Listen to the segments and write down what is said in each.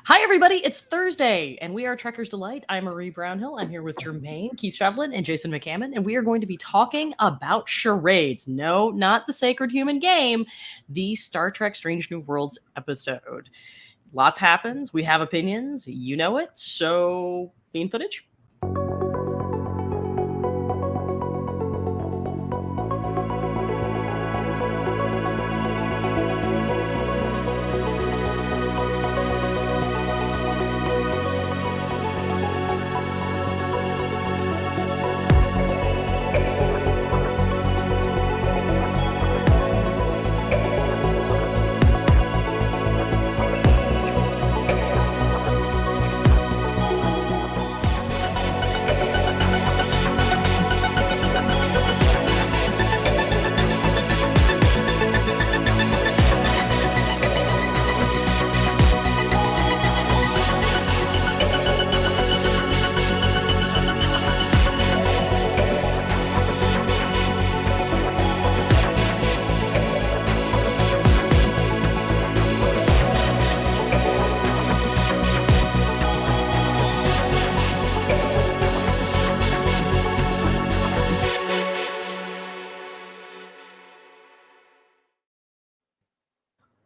Hi, everybody. It's Thursday, and we are Trekker's Delight. I'm Marie Brownhill. I'm here with Jermaine, Keith Shevlin, and Jason McCammon, and we are going to be talking about charades. No, not the Sacred Human Game, the Star Trek Strange New Worlds episode. Lots happens. We have opinions. You know it. So, bean footage.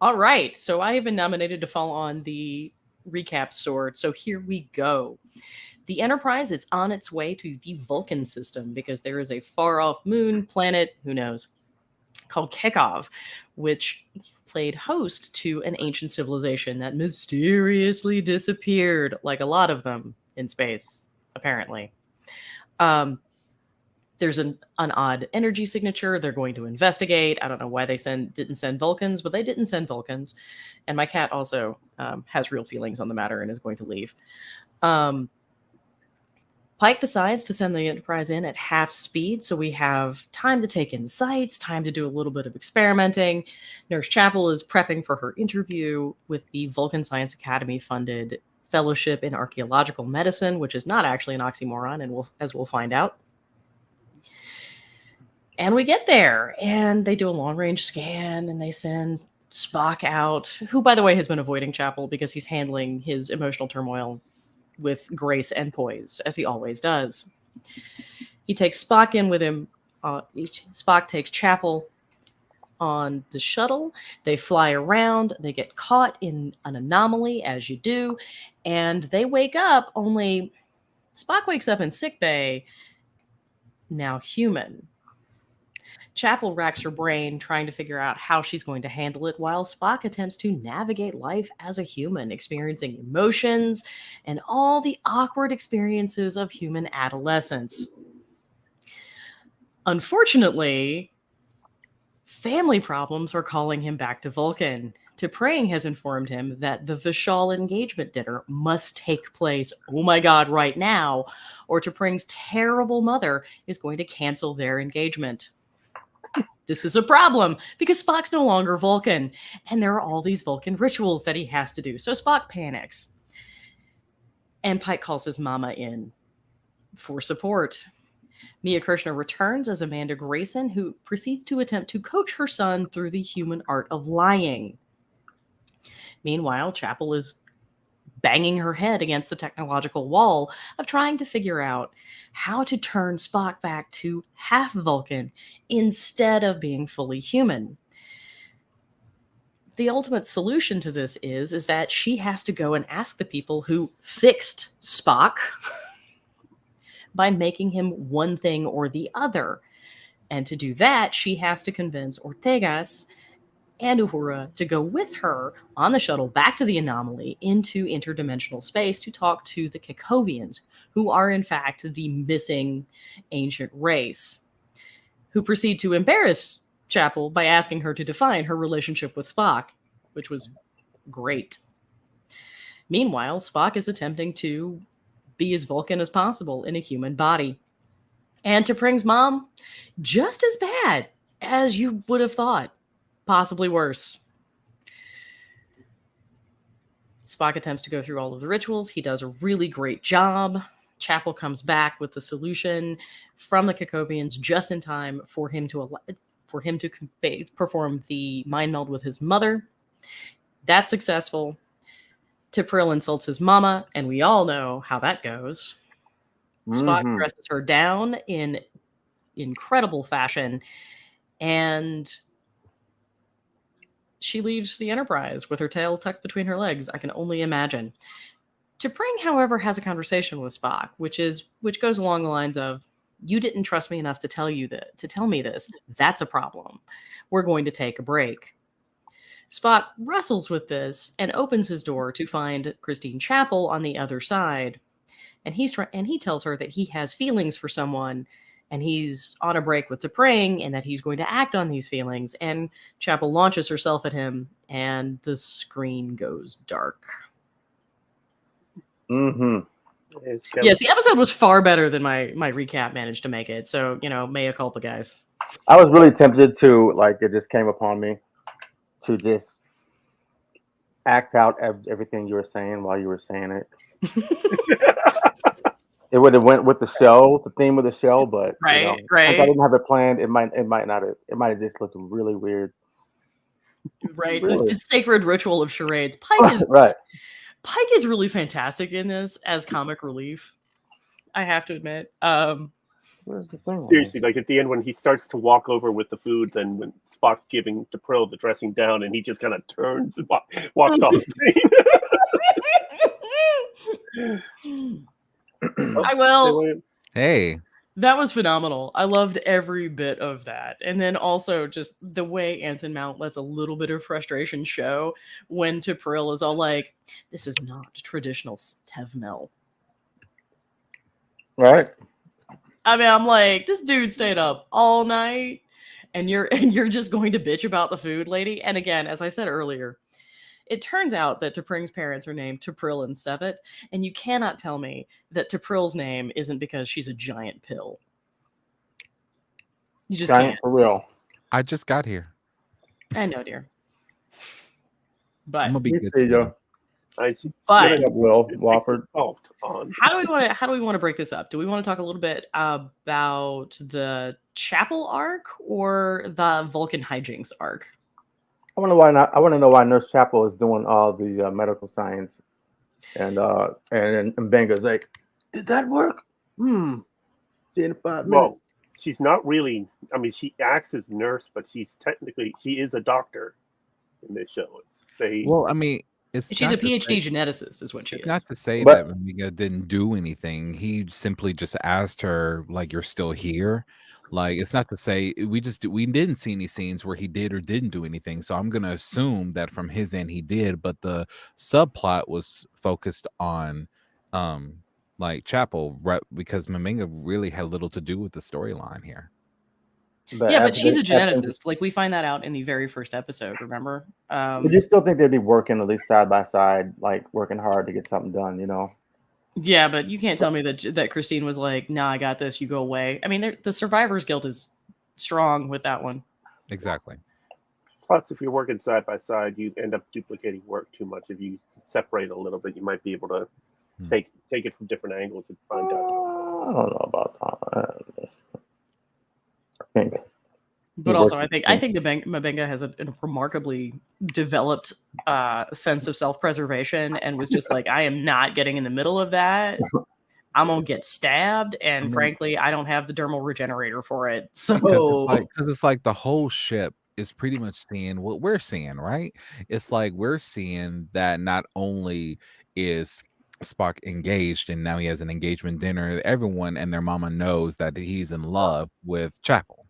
All right. So I have been nominated to fall on the recap sword. So here we go. The Enterprise is on its way to the Vulcan system because there is a far off moon, planet, who knows, called Kekov, which played host to an ancient civilization that mysteriously disappeared, like a lot of them in space, apparently. There's an odd energy signature. They're going to investigate. I don't know why they didn't send Vulcans, but they didn't send Vulcans. And my cat also has real feelings on the matter and is going to leave. Pike decides to send the Enterprise in at half speed, so we have time to take in the sights, time to do a little bit of experimenting. Nurse Chapel is prepping for her interview with the Vulcan Science Academy-funded Fellowship in Archaeological Medicine, which is not actually an oxymoron, and as we'll find out. And we get there, and they do a long-range scan, and they send Spock out, who, by the way, has been avoiding Chapel because he's handling his emotional turmoil with grace and poise, as he always does. He takes Spock in with him. Spock takes Chapel on the shuttle. They fly around. They get caught in an anomaly, as you do, and they wake up, only Spock wakes up in sickbay, now human. Chapel racks her brain trying to figure out how she's going to handle it, while Spock attempts to navigate life as a human, experiencing emotions and all the awkward experiences of human adolescence. Unfortunately, family problems are calling him back to Vulcan. T'Pring has informed him that the Vishal engagement dinner must take place, oh my god, right now, or T'Pring's terrible mother is going to cancel their engagement. This is a problem because Spock's no longer Vulcan, and there are all these Vulcan rituals that he has to do. So Spock panics. And Pike calls his mama in for support. Mia Kirshner returns as Amanda Grayson, who proceeds to attempt to coach her son through the human art of lying. Meanwhile, Chapel is banging her head against the technological wall of trying to figure out how to turn Spock back to half Vulcan instead of being fully human. The ultimate solution to this is that she has to go and ask the people who fixed Spock by making him one thing or the other. And to do that, she has to convince Ortegas and Uhura to go with her on the shuttle back to the anomaly into interdimensional space to talk to the Kekovians, who are in fact the missing ancient race, who proceed to embarrass Chapel by asking her to define her relationship with Spock, which was great. Meanwhile, Spock is attempting to be as Vulcan as possible in a human body. And T'Pring's mom, just as bad as you would have thought. Possibly worse. Spock attempts to go through all of the rituals. He does a really great job. Chapel comes back with the solution from the Kekovians just in time for him to perform the mind meld with his mother. That's successful. T'Pril insults his mama, and we all know how that goes. Spock dresses her down in incredible fashion, and she leaves the Enterprise with her tail tucked between her legs. I can only imagine. T'Pring, however, has a conversation with Spock, which goes along the lines of, "You didn't trust me enough to tell me this. That's a problem. We're going to take a break." Spock wrestles with this and opens his door to find Christine Chapel on the other side, and he tells her that he has feelings for someone, and he's on a break with T'Pring, and that he's going to act on these feelings. And Chapel launches herself at him, and the screen goes dark. Yes, the episode was far better than my recap managed to make it. So, mea culpa, guys. I was really tempted to, it just came upon me to just act out everything you were saying while you were saying it. It would have went with the show, the theme of the show, but right. Since I didn't have it planned, it might not have. It might have just looked really weird. Right, really. The sacred ritual of charades. Pike is right. Pike is really fantastic in this as comic relief. I have to admit. Seriously, at the end when he starts to walk over with the food, then when Spock's giving T'Pril the dressing down, and he just kind of turns and walks off the screen. I will. Hey. That was phenomenal. I loved every bit of that. And then also just the way Anson Mount lets a little bit of frustration show when T'Pril is all like, "This is not traditional Tevmel." Right. I mean, I'm like, this dude stayed up all night, and you're just going to bitch about the food, lady. And again, as I said earlier, it turns out that T'Pring's parents are named T'Pril and Sevet, and you cannot tell me that T'Pril's name isn't because she's a giant pill. You just giant can't. For real. I just got here. I know, dear. But I'm gonna be good. But Will Wofford. How do we want to break this up? Do we want to talk a little bit about the Chapel arc or the Vulcan hijinks arc? I want to know why not. I want to know why Nurse Chapel is doing all the medical science, and Benga's like, "Did that work? In 5 minutes." She's not really. I mean, she acts as nurse, but she is a doctor in this show. Well, I mean, she's a PhD geneticist, is what she is. It's not to say that Mamiga didn't do anything. He simply just asked her, "You're still here." It's not to say we didn't see any scenes where he did or didn't do anything. So I'm gonna assume that from his end he did, but the subplot was focused on Chapel, right? Because Mamiga really had little to do with the storyline here. But she's a geneticist. We find that out in the very first episode, remember? But you still think they'd be working at least side by side, working hard to get something done, Yeah, but you can't tell me that Christine was like, "Nah, I got this. You go away." I mean, the Survivor's Guild is strong with that one. Exactly. Plus, if you're working side by side, you end up duplicating work too much. If you separate a little bit, you might be able to take it from different angles and find out. I don't know about that. I think. But also, I think the Mbenga has a remarkably developed sense of self-preservation, and was just like, "I am not getting in the middle of that. I'm gonna get stabbed, and frankly, I don't have the dermal regenerator for it." So, because it's the whole ship is pretty much seeing what we're seeing, right? It's we're seeing that not only is Spock engaged, and now he has an engagement dinner. Everyone and their mama knows that he's in love with Chapel.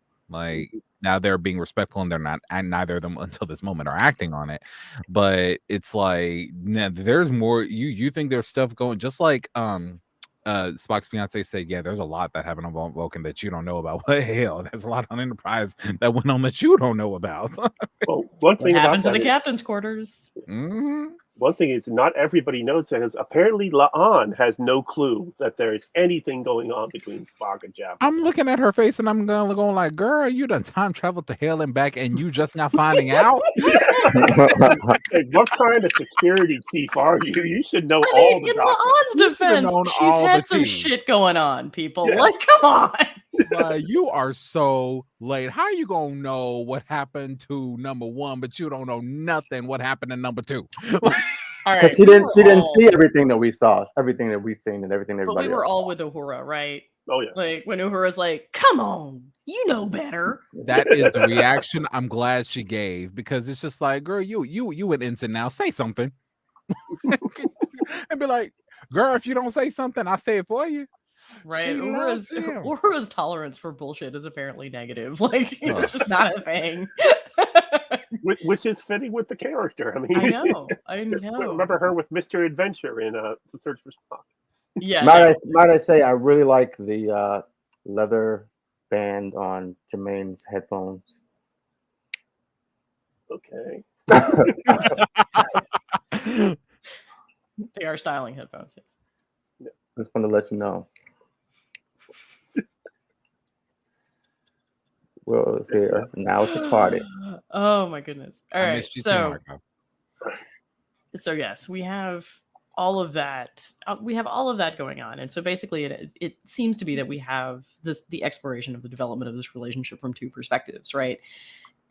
Now they're being respectful, and they're not, and neither of them until this moment are acting on it. But it's there's more. You think there's stuff going, just Spock's fiance said, "Yeah, there's a lot that happened on Vulcan that you don't know about." What hell? There's a lot on Enterprise that went on that you don't know about. Well, one thing happens in the captain's quarters. One thing is, not everybody knows that apparently La'an has no clue that there is anything going on between Spock and Chapel. I'm looking at her face, and I'm going like, "Girl, you done time traveled to hell and back, and you just now finding out." What kind of security chief are you? You should know all the in La'an's defense, she's had some shit going on, people. Yeah. Come on. You are so late. How you gonna know what happened to number one, but you don't know nothing what happened to number two? All Because right. she we didn't were she didn't all- see everything that we saw, everything that we've seen, and everything But we everybody were else all saw. with Uhura, right? Oh yeah. Like when Uhura's like, "Come on, you know better." That is the reaction I'm glad she gave, because it's just like, girl, you an ensign now. Say something. And be like, girl, if you don't say something, I say it for you. Right? She loves Uhura's him. Uhura's tolerance for bullshit is apparently negative. Like Ugh. it's just not a thing. Which is fitting with the character. I mean, I know. I just know. remember her with Mr. Adventure in The Search for Spock. Yeah. Might I say I really like the leather band on Jermaine's headphones. Okay. They are styling headphones. Yes. Just want to let you know. Will is here. Now it's a party. Oh my goodness. All I right. missed you too, So Marco. so yes, we have all of that. We have all of that going on, and so basically, it seems to be that we have the exploration of the development of this relationship from two perspectives, right?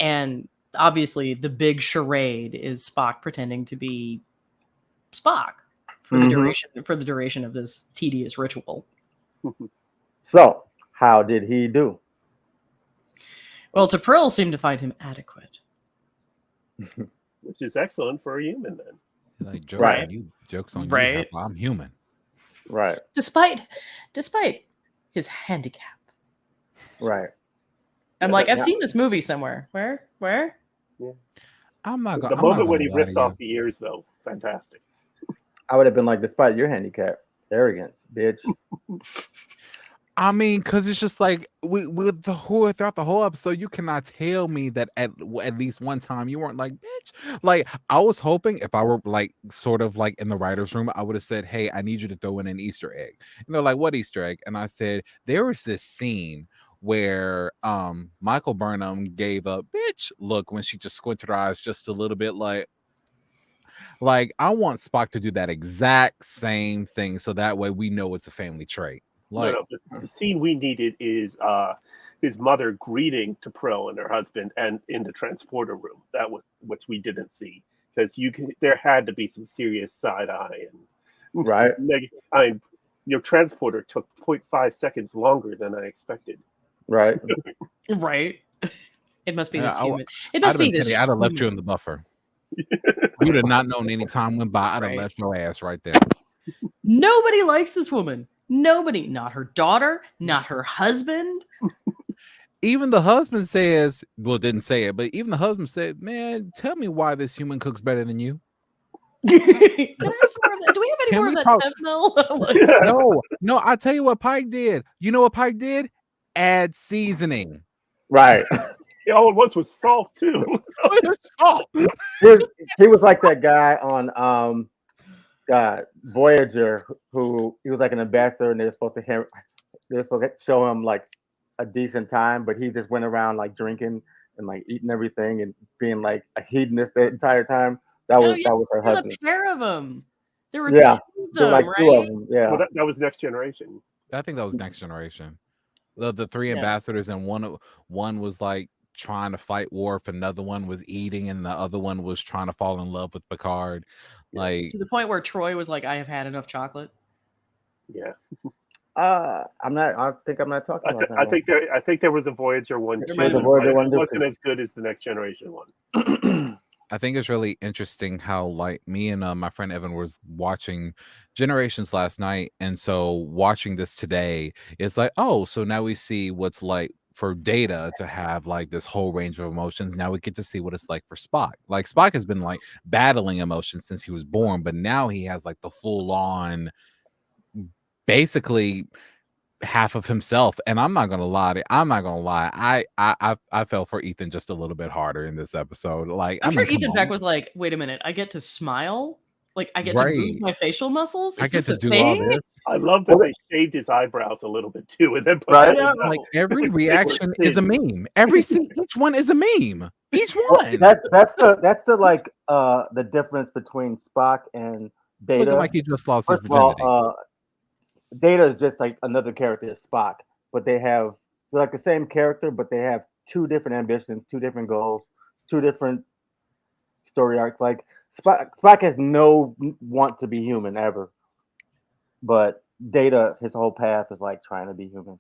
And obviously, the big charade is Spock pretending to be Spock for the duration of this tedious ritual. So, how did he do? Well, T'Pring seemed to find him adequate. Which is excellent for a human then. Like, jokes Right. on you. Jokes on Right. you. Heifer. I'm human. Right. Despite his handicap. Right. I'm Yeah, like, that- I've seen this movie somewhere. Where? I'm not The going. moment when he lie rips to you. off the ears, though, fantastic. I would have been like, despite your handicap, arrogance, bitch. I mean, because it's just like with the whole throughout the whole episode, you cannot tell me that at least one time you weren't like, bitch. Like, I was hoping if I were like sort of like in the writer's room, I would have said, hey, I need you to throw in an Easter egg. And they're like, what Easter egg? And I said, there was this scene where Michael Burnham gave a bitch look when she just squinted her eyes just a little bit, like I want Spock to do that exact same thing, so that way we know it's a family trait. Like, No, the scene we needed is his mother greeting T'Pring and her husband, and in the transporter room. That was what we didn't see, because there had to be some serious side eye and Right. Your transporter took 0.5 seconds longer than I expected. Right. Right. It must be Yeah, this I- human. It I'd must have be been this. petty. I'd have left you human. in the buffer. You'd have not known any time went by. I'd have Right. left your ass right there. Nobody likes this woman. Nobody. Not her daughter. Not her husband. Even the husband says, well, didn't say it, but even the husband said, man, tell me why this human cooks better than you. Can I have some more of that? Do we have any Can more we of that talk- Tevmel? Like, No, I tell you what Pike did. You know what Pike did? Add seasoning. Right. All it was salt too. Oh, He was like that guy on Voyager, who he was like an ambassador, and they were supposed to show him like a decent time, but he just went around like drinking and like eating everything and being like a hedonist the entire time. That was her there were husband. a pair of them. There were Yeah, two of there were them, like two right? of them. Yeah, Well, that was Next Generation. I think that was Next Generation. The three Yeah. ambassadors, and one was like trying to fight Worf, another one was eating, and the other one was trying to fall in love with Picard. Like, To the point where Troy was like, "I have had enough chocolate." Yeah, I'm not. I think I'm not talking about that. I think there was a Voyager one There too. might have been. But Voyager it one, wasn't as good as the Next Generation one. one. I think it's really interesting how like me and my friend Evan was watching Generations last night, and so watching this today is like, oh, so now we see what's like for Data to have like this whole range of emotions. Now we get to see what it's like for Spock. Like Spock has been like battling emotions since he was born, but now he has like the full on, basically half of himself. And I'm not gonna lie, I fell for Ethan just a little bit harder in this episode. Like, I'm I sure mean, come Ethan on. Peck was like, "Wait a minute, I get to smile? Like I get to Right. move my facial muscles? I Is get this to a do all thing?" this. I love that they shaved his eyebrows a little bit too, and then put Right. them in Like the- every they were reaction is a thin. meme. Each one is a meme. Each Well, one. that's the like the difference between Spock and Data. Looking like he just lost his First of all, virginity. Data is just like another character as Spock, but they're like the same character, but they have two different ambitions, two different goals, two different story arcs. Like Spock has no want to be human ever, but Data, his whole path is like trying to be human.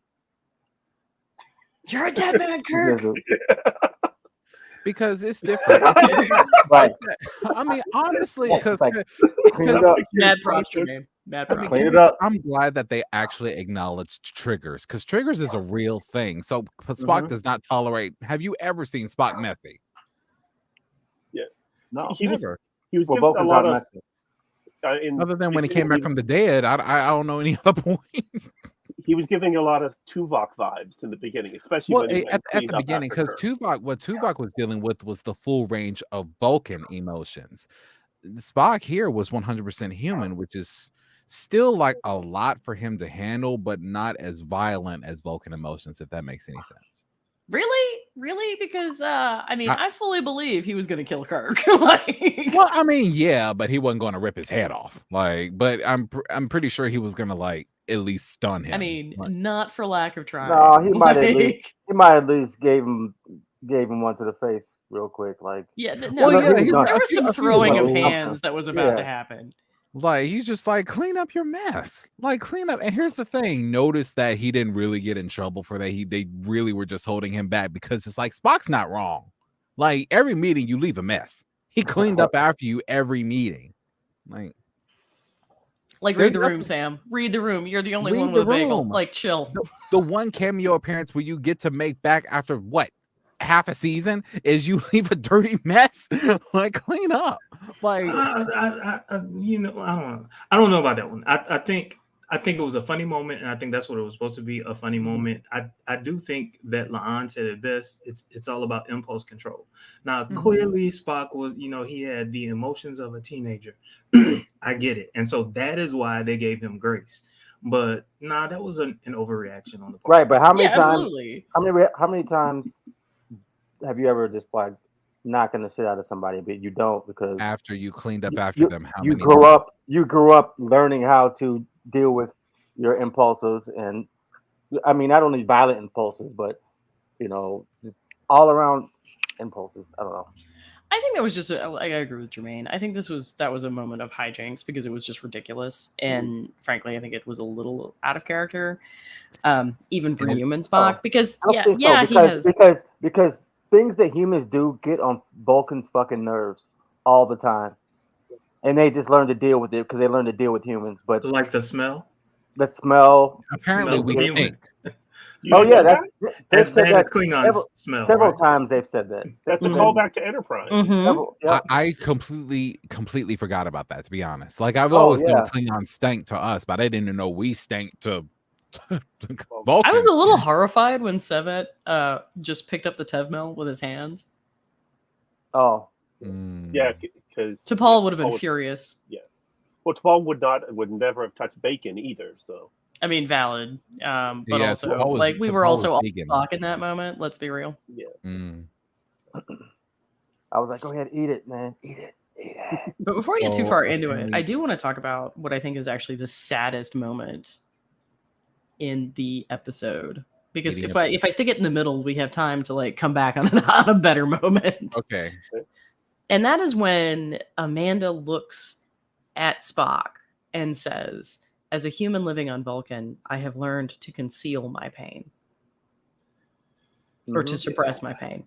You're a dead man, Kirk. Because it's different. Right. I mean, honestly, It's because like, clean it up. Mad props, Jermaine. Mad I mean, props. Clean it up. I'm glad that they actually acknowledged triggers, because triggers is a real thing. So Spock does not tolerate. Have you ever seen Spock messy? No, He was Never. given a Vulcans lot aren't of messy. Other than when he came back from the dead, I don't know any other point. He was giving a lot of Tuvok vibes in the beginning, especially Well, when he at the cleaned up beginning, after because Kirk. what Tuvok was dealing with was the full range of Vulcan emotions. Spock here was 100% human, which is still like a lot for him to handle, but not as violent as Vulcan emotions, if that makes any sense. Really? Because I mean, I fully believe he was going to kill Kirk. Well, I mean, yeah, but he wasn't going to rip his head off. But I'm pretty sure he was going to like at least stun him. I mean, not for lack of trying. No, he might at least gave him one to the face real quick. Like, yeah, there was some throwing of hands that was about to happen. Like, he's just like, clean up your mess. Like, clean up. And here's the thing. Notice that he didn't really get in trouble for that. They really were just holding him back, because it's like, Spock's not wrong. Like, every meeting you leave a mess. He cleaned up after you every meeting. Like read the room, Sam. Read the room. You're the only one with a bagel. Like, chill. The one cameo appearance where you get to make back after what? Half a season is you leave a dirty mess. Like, clean up. Like, I don't know about that one. I think it was a funny moment, and I think that's what it was supposed to be, a funny moment. I do think that La'an said it best. It's all about impulse control. Now, clearly Spock was, he had the emotions of a teenager. I get it. And so that is why they gave him grace. But that was an overreaction on the part. Right, but how many times? Absolutely. How many times have you ever just like knocking the shit out of somebody, but you don't, because after you cleaned up after them, you grew up learning how to deal with your impulses, and I mean not only violent impulses, but just all around impulses. I don't know. I think that was just I agree with Jermaine. I think that was a moment of hijinks, because it was just ridiculous, and frankly, I think it was a little out of character, even for human Spock. Because because things that humans do get on Vulcan's fucking nerves all the time, and they just learn to deal with it because they learn to deal with humans. But like the smell. Apparently, we stink. That's bad as Klingons smell. Several times they've said that. That's a callback to Enterprise. I completely forgot about that, to be honest. Like, I've always known Klingons stank to us, but I didn't know we stank to Vulcan. I was a little horrified when Sevet just picked up the Tevmel with his hands. Oh. Yeah, because T'Pol would have been furious. Yeah. Well, T'Pol would never have touched bacon either, so. I mean, valid. But also, we were also all Spock in that moment. Let's be real. Yeah. I was like, go ahead, eat it, man. Eat it. But before we get too far into it, I do want to talk about what I think is actually the saddest moment in the episode. Because if I stick it in the middle, we have time to like come back on a better moment. Okay. And that is when Amanda looks at Spock and says, "As a human living on Vulcan, I have learned to conceal my pain." Or to suppress my pain.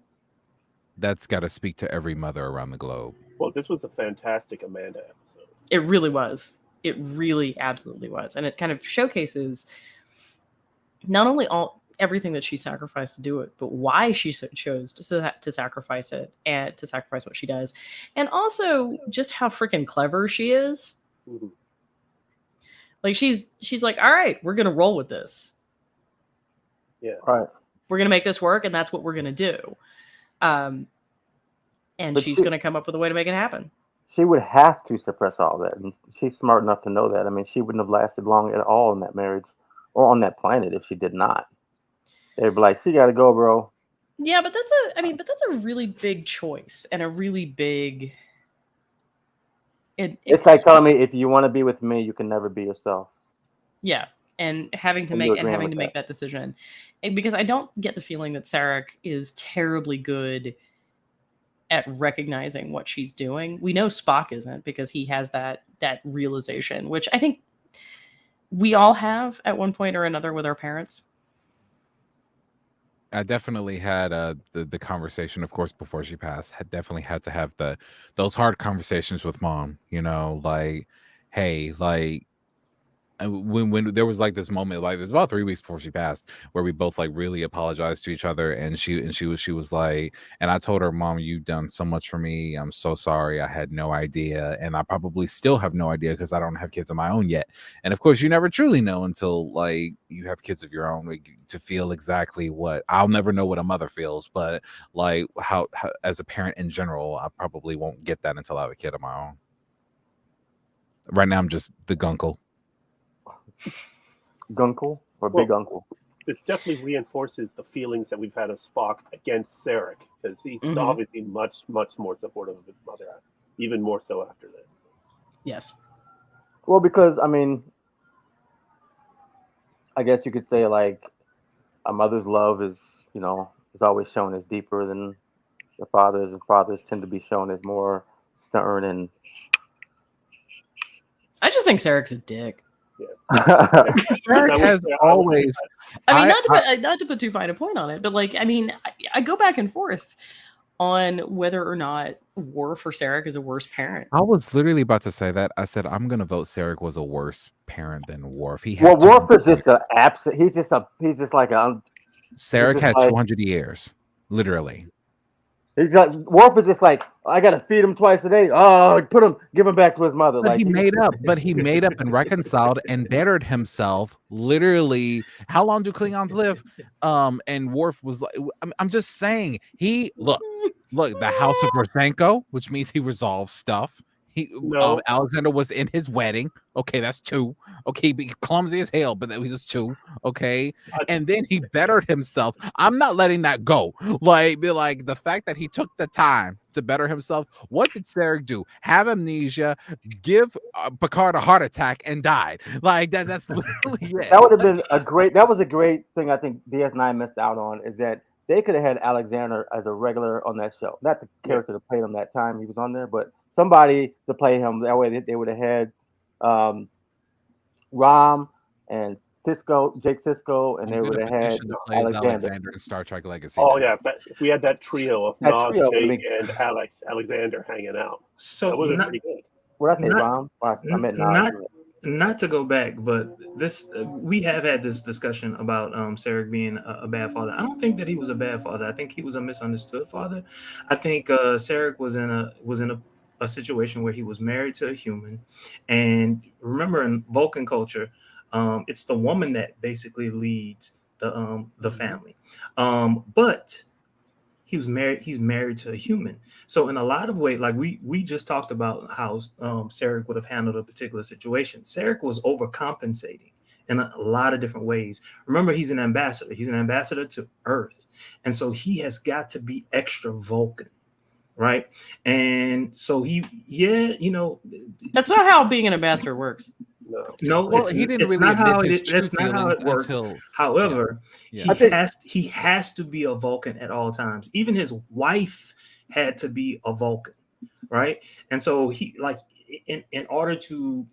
That's got to speak to every mother around the globe. Well, this was a fantastic Amanda episode. It really was. It really absolutely was. And it kind of showcases not only everything that she sacrificed to do it, but why she chose to sacrifice it and to sacrifice what she does. And also just how freaking clever she is. Mm-hmm. Like she's like, all right, we're going to roll with this. Yeah. All right. We're going to make this work, and that's what we're going to do. And she's going to come up with a way to make it happen. She would have to suppress all that. And she's smart enough to know that. I mean, she wouldn't have lasted long at all in that marriage or on that planet if she did not. They'd be like, she got to go, bro. Yeah, but that's a really big choice and a really big. It's like telling me, if you want to be with me, you can never be yourself. Yeah. And having to make that decision, because I don't get the feeling that Sarek is terribly good at recognizing what she's doing. We know Spock isn't, because he has that realization, which I think we all have at one point or another with our parents. I definitely had the conversation, of course, before she passed. Had definitely had to have those hard conversations with mom. You know, like, hey, like, when there was like this moment, like it was about 3 weeks before she passed, where we both like really apologized to each other, and she was like, and I told her, Mom, you've done so much for me. I'm so sorry. I had no idea, and I probably still have no idea because I don't have kids of my own yet. And of course, you never truly know until like you have kids of your own, like, to feel exactly what I'll never know what a mother feels, but like how as a parent in general, I probably won't get that until I have a kid of my own. Right now, I'm just the gunkle. Gunkle or Well, big uncle? This definitely reinforces the feelings that we've had of Spock against Sarek, because he's Mhm. obviously much more supportive of his mother, even more so after this. Yes. Well, because I mean, I guess you could say like a mother's love is, is always shown as deeper than the father's, and fathers tend to be shown as more stern and. I just think Sarek's a dick. Sarek has always. I mean, not to put too fine a point on it, but like, I mean, I go back and forth on whether or not Worf or Sarek is a worse parent. I was literally about to say that. I said I'm gonna vote Sarek was a worse parent than Worf. He Well, had Worf is just an absent. He's just like a. Sarek just had like- 200 years, literally. He's like Worf is just like, I gotta feed him twice a day. Oh, give him back to his mother. But Like he made up and reconciled and bettered himself. Literally, how long do Klingons live? And Worf was like, I'm just saying, look, the House of Rosenko, which means he resolves stuff. No. Alexander was in his wedding. Okay, that's 2. Okay, be clumsy as hell, but that was just 2. Okay, and then he bettered himself. I'm not letting that go. Like the fact that he took the time to better himself. What did Sarek do? Have amnesia, give Picard a heart attack, and died. Like that. That's literally it. That would have been That was a great thing. I think DS9 missed out on is that they could have had Alexander as a regular on that show. Not the character that played him that time he was on there, but somebody to play him. That way they would have had Rom and Jake Sisko, and they would have had Alexander in Star Trek Legacy. Oh yeah, if we had that trio of Nog, trio Jake, and Alexander hanging out, So that would have been pretty good. What I say, Rom? I meant Nog. Not to go back, but this we have had this discussion about Sarek being a bad father. I don't think that he was a bad father. I think he was a misunderstood father. I think Sarek was in a situation where he was married to a human, and remember in Vulcan culture, it's the woman that basically leads the family, but he's married to a human. So in a lot of ways, like we just talked about how Sarek would have handled a particular situation. Sarek was overcompensating in a lot of different ways. Remember, he's an ambassador. He's an ambassador to Earth. And so he has got to be extra Vulcan, right? And so that's not how being an ambassador works. No, well, he didn't really not how admit his that's not how it works. However, he has to be a Vulcan at all times. Even his wife had to be a Vulcan, right? And so he in order to,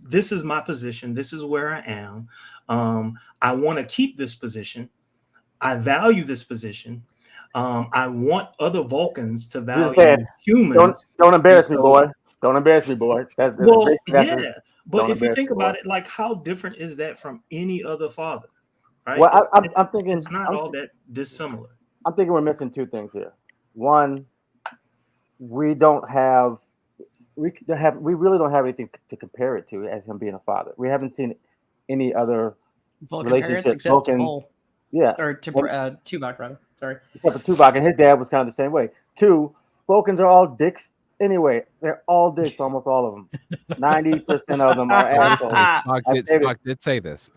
this is my position. This is where I am. I want to keep this position. I value this position. I want other Vulcans to value humans. Don't embarrass me, boy. Don't embarrass me, boy. But if you think about it, like how different is that from any other father, right? Well, I'm thinking it's not all that dissimilar. I'm thinking we're missing 2 things here. One, we really don't have anything to compare it to as him being a father. We haven't seen any other Vulcan parents except Paul. Yeah, or Tuvok rather. Sorry, except for Tuvok, and his dad was kind of the same way. 2, Vulcans are all dicks. Anyway, they're all dicks, almost all of them. 90% of them are assholes. Spock did say this.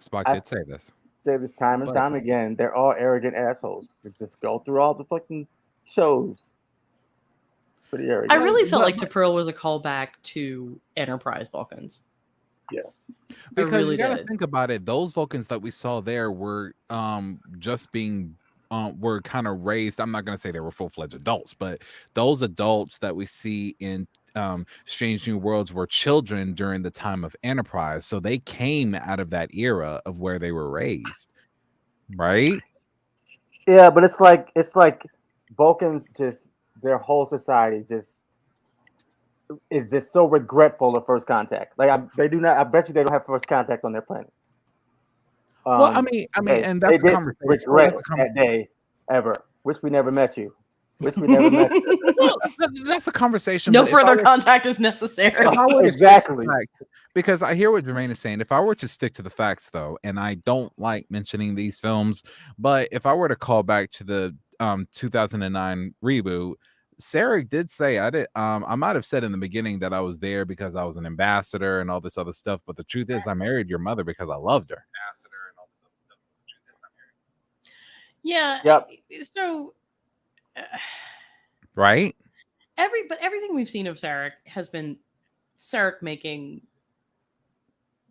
Say this time and time again. They're all arrogant assholes. Just go through all the fucking shows. Pretty arrogant. I really felt like T'Pring was a callback to Enterprise Vulcans. Yeah. Because you gotta think about it. Those Vulcans that we saw there were just being were kind of raised. I'm not going to say they were full-fledged adults, but those adults that we see in Strange New Worlds were children during the time of Enterprise, so they came out of that era of where they were raised, right? Yeah, but it's like Vulcans just their whole society just is just so regretful of first contact. Like they do not. I bet you they don't have first contact on their planet. Well, I mean, and they that's the just conversation. regret that day ever. Wish we never met you. Wish we never met you. Well, that's a conversation. No but if I further were- contact is necessary. if I were to Exactly. stick to facts, because I hear what Jermaine is saying. If I were to stick to the facts, though, and I don't like mentioning these films, but if I were to call back to the 2009 reboot, Sarek did say I might have said in the beginning that I was there because I was an ambassador and all this other stuff, but the truth is I married your mother because I loved her. Yeah. Yep. So Right? everything we've seen of Sarek has been Sarek making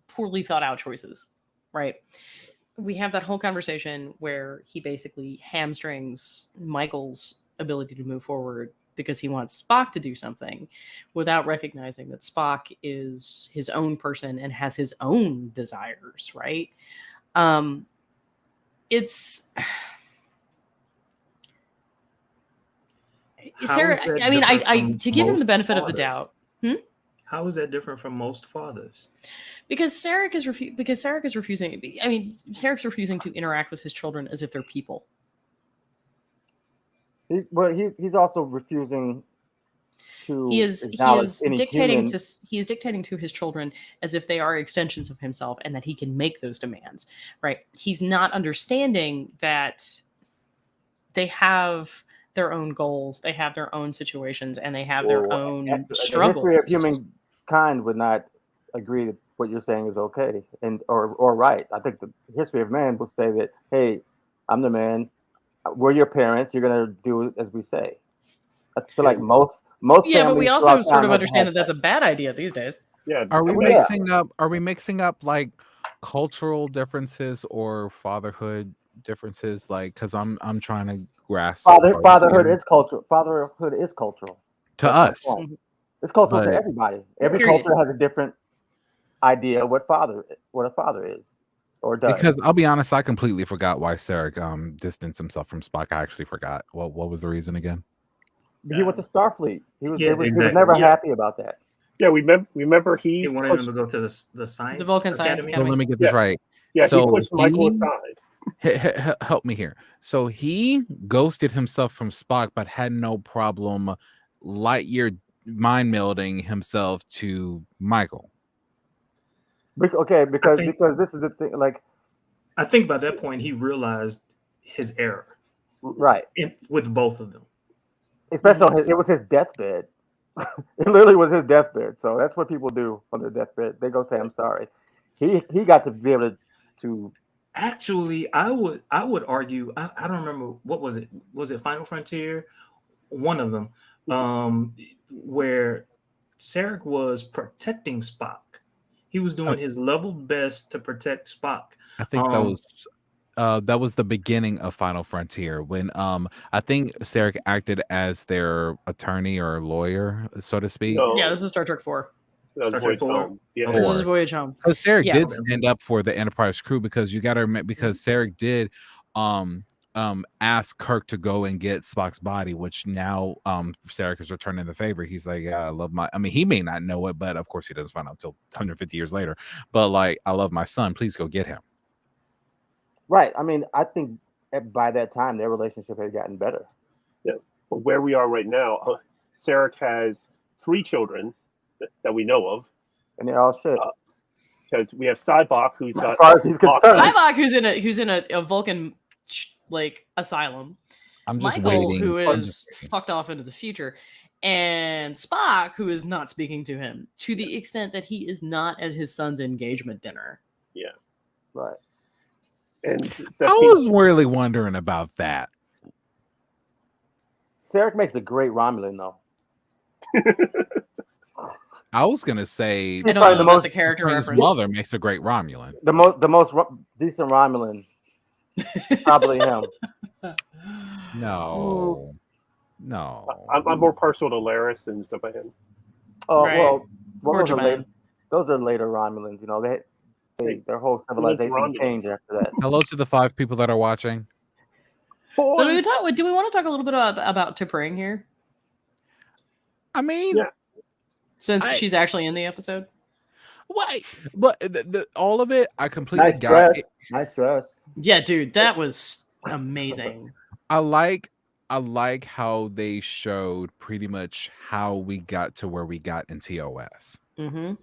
poorly thought out choices, right? We have that whole conversation where he basically hamstrings Michael's ability to move forward because he wants Spock to do something without recognizing that Spock is his own person and has his own desires, right? It's Sarah. I mean, I to give him the benefit of the doubt. How is that different from most fathers? Because Sarek is refusing. I mean, Sarek's refusing to interact with his children as if they're people. He's also refusing to. He is dictating to his children as if they are extensions of himself, and that he can make those demands. Right? He's not understanding that they have their own goals, they have their own situations, and they have their own struggles. The history of humankind would not agree that what you're saying is okay or right. I think the history of man would say that, hey, I'm the man. We're your parents. You're gonna do as we say. I feel like most. Yeah, but we also sort of understand that that's a bad idea these days. Yeah. Are we mixing up like cultural differences or fatherhood differences? Like, because I'm trying to grasp. Fatherhood is cultural. Fatherhood is cultural to us. It's cultural to everybody. Every culture has a different idea of what a father is or does. Because I'll be honest, I completely forgot why Sarek distanced himself from Spock. I actually forgot. What was the reason again? He went to Starfleet. He was never happy about that. Yeah, we remember he wanted him to go to the science, the Vulcan Science Academy. So let me get this right. Yeah, so he pushed Michael aside. Help me here. So he ghosted himself from Spock, but had no problem Lightyear mind melding himself to Michael. Because this is the thing. Like, I think by that point he realized his error, right? With both of them, especially it was his deathbed. It literally was his deathbed. So that's what people do on their deathbed. They go say, "I'm sorry." He got to be able to. Actually, I would argue. I don't remember what was it. Was it Final Frontier? One of them, where Sarek was protecting Spock. He was doing his level best to protect Spock. I think that was the beginning of Final Frontier when I think Sarek acted as their attorney or lawyer, so to speak. No. Yeah, this is Star Trek 4. Star Trek 4. Yeah, this is Voyage Home. Because Sarek did stand up for the Enterprise crew because you got to remember because Sarek did ask Kirk to go and get Spock's body, which now Sarek is returning the favor. He's like, yeah, I love he may not know it, but of course he doesn't find out until 150 years later. But like, I love my son. Please go get him. Right. I mean, I think by that time their relationship had gotten better. Yeah. But where we are right now, Sarek has 3 children that we know of, and they're all shit. Because we have Cybok, who's got as far as he's concerned. Cybok, who's in a Vulcan like asylum. I'm just Michael, waiting. who is fucked off into the future, and Spock, who is not speaking to him to the extent that he is not at his son's engagement dinner. Yeah. Right. And I was really wondering about that. Sarek makes a great Romulan, though. I was gonna say, I don't know that's a character his reference. mother makes a great Romulan. The most decent Romulan, probably him. No. I'm more partial to Laris and Zaban. Right. Well, Poor those are Japan. later. Those are later Romulans. You know, their whole civilization Romulans. changed after that. Hello to the 5 people that are watching. So do we want to talk a little bit about T'Pring here? I mean, Yeah. Since she's actually in the episode. why? But all of it, I completely Nice got dress. it. Nice dress. Yeah, dude, that was amazing. I like how they showed pretty much how we got to where we got in TOS. Mm-hmm.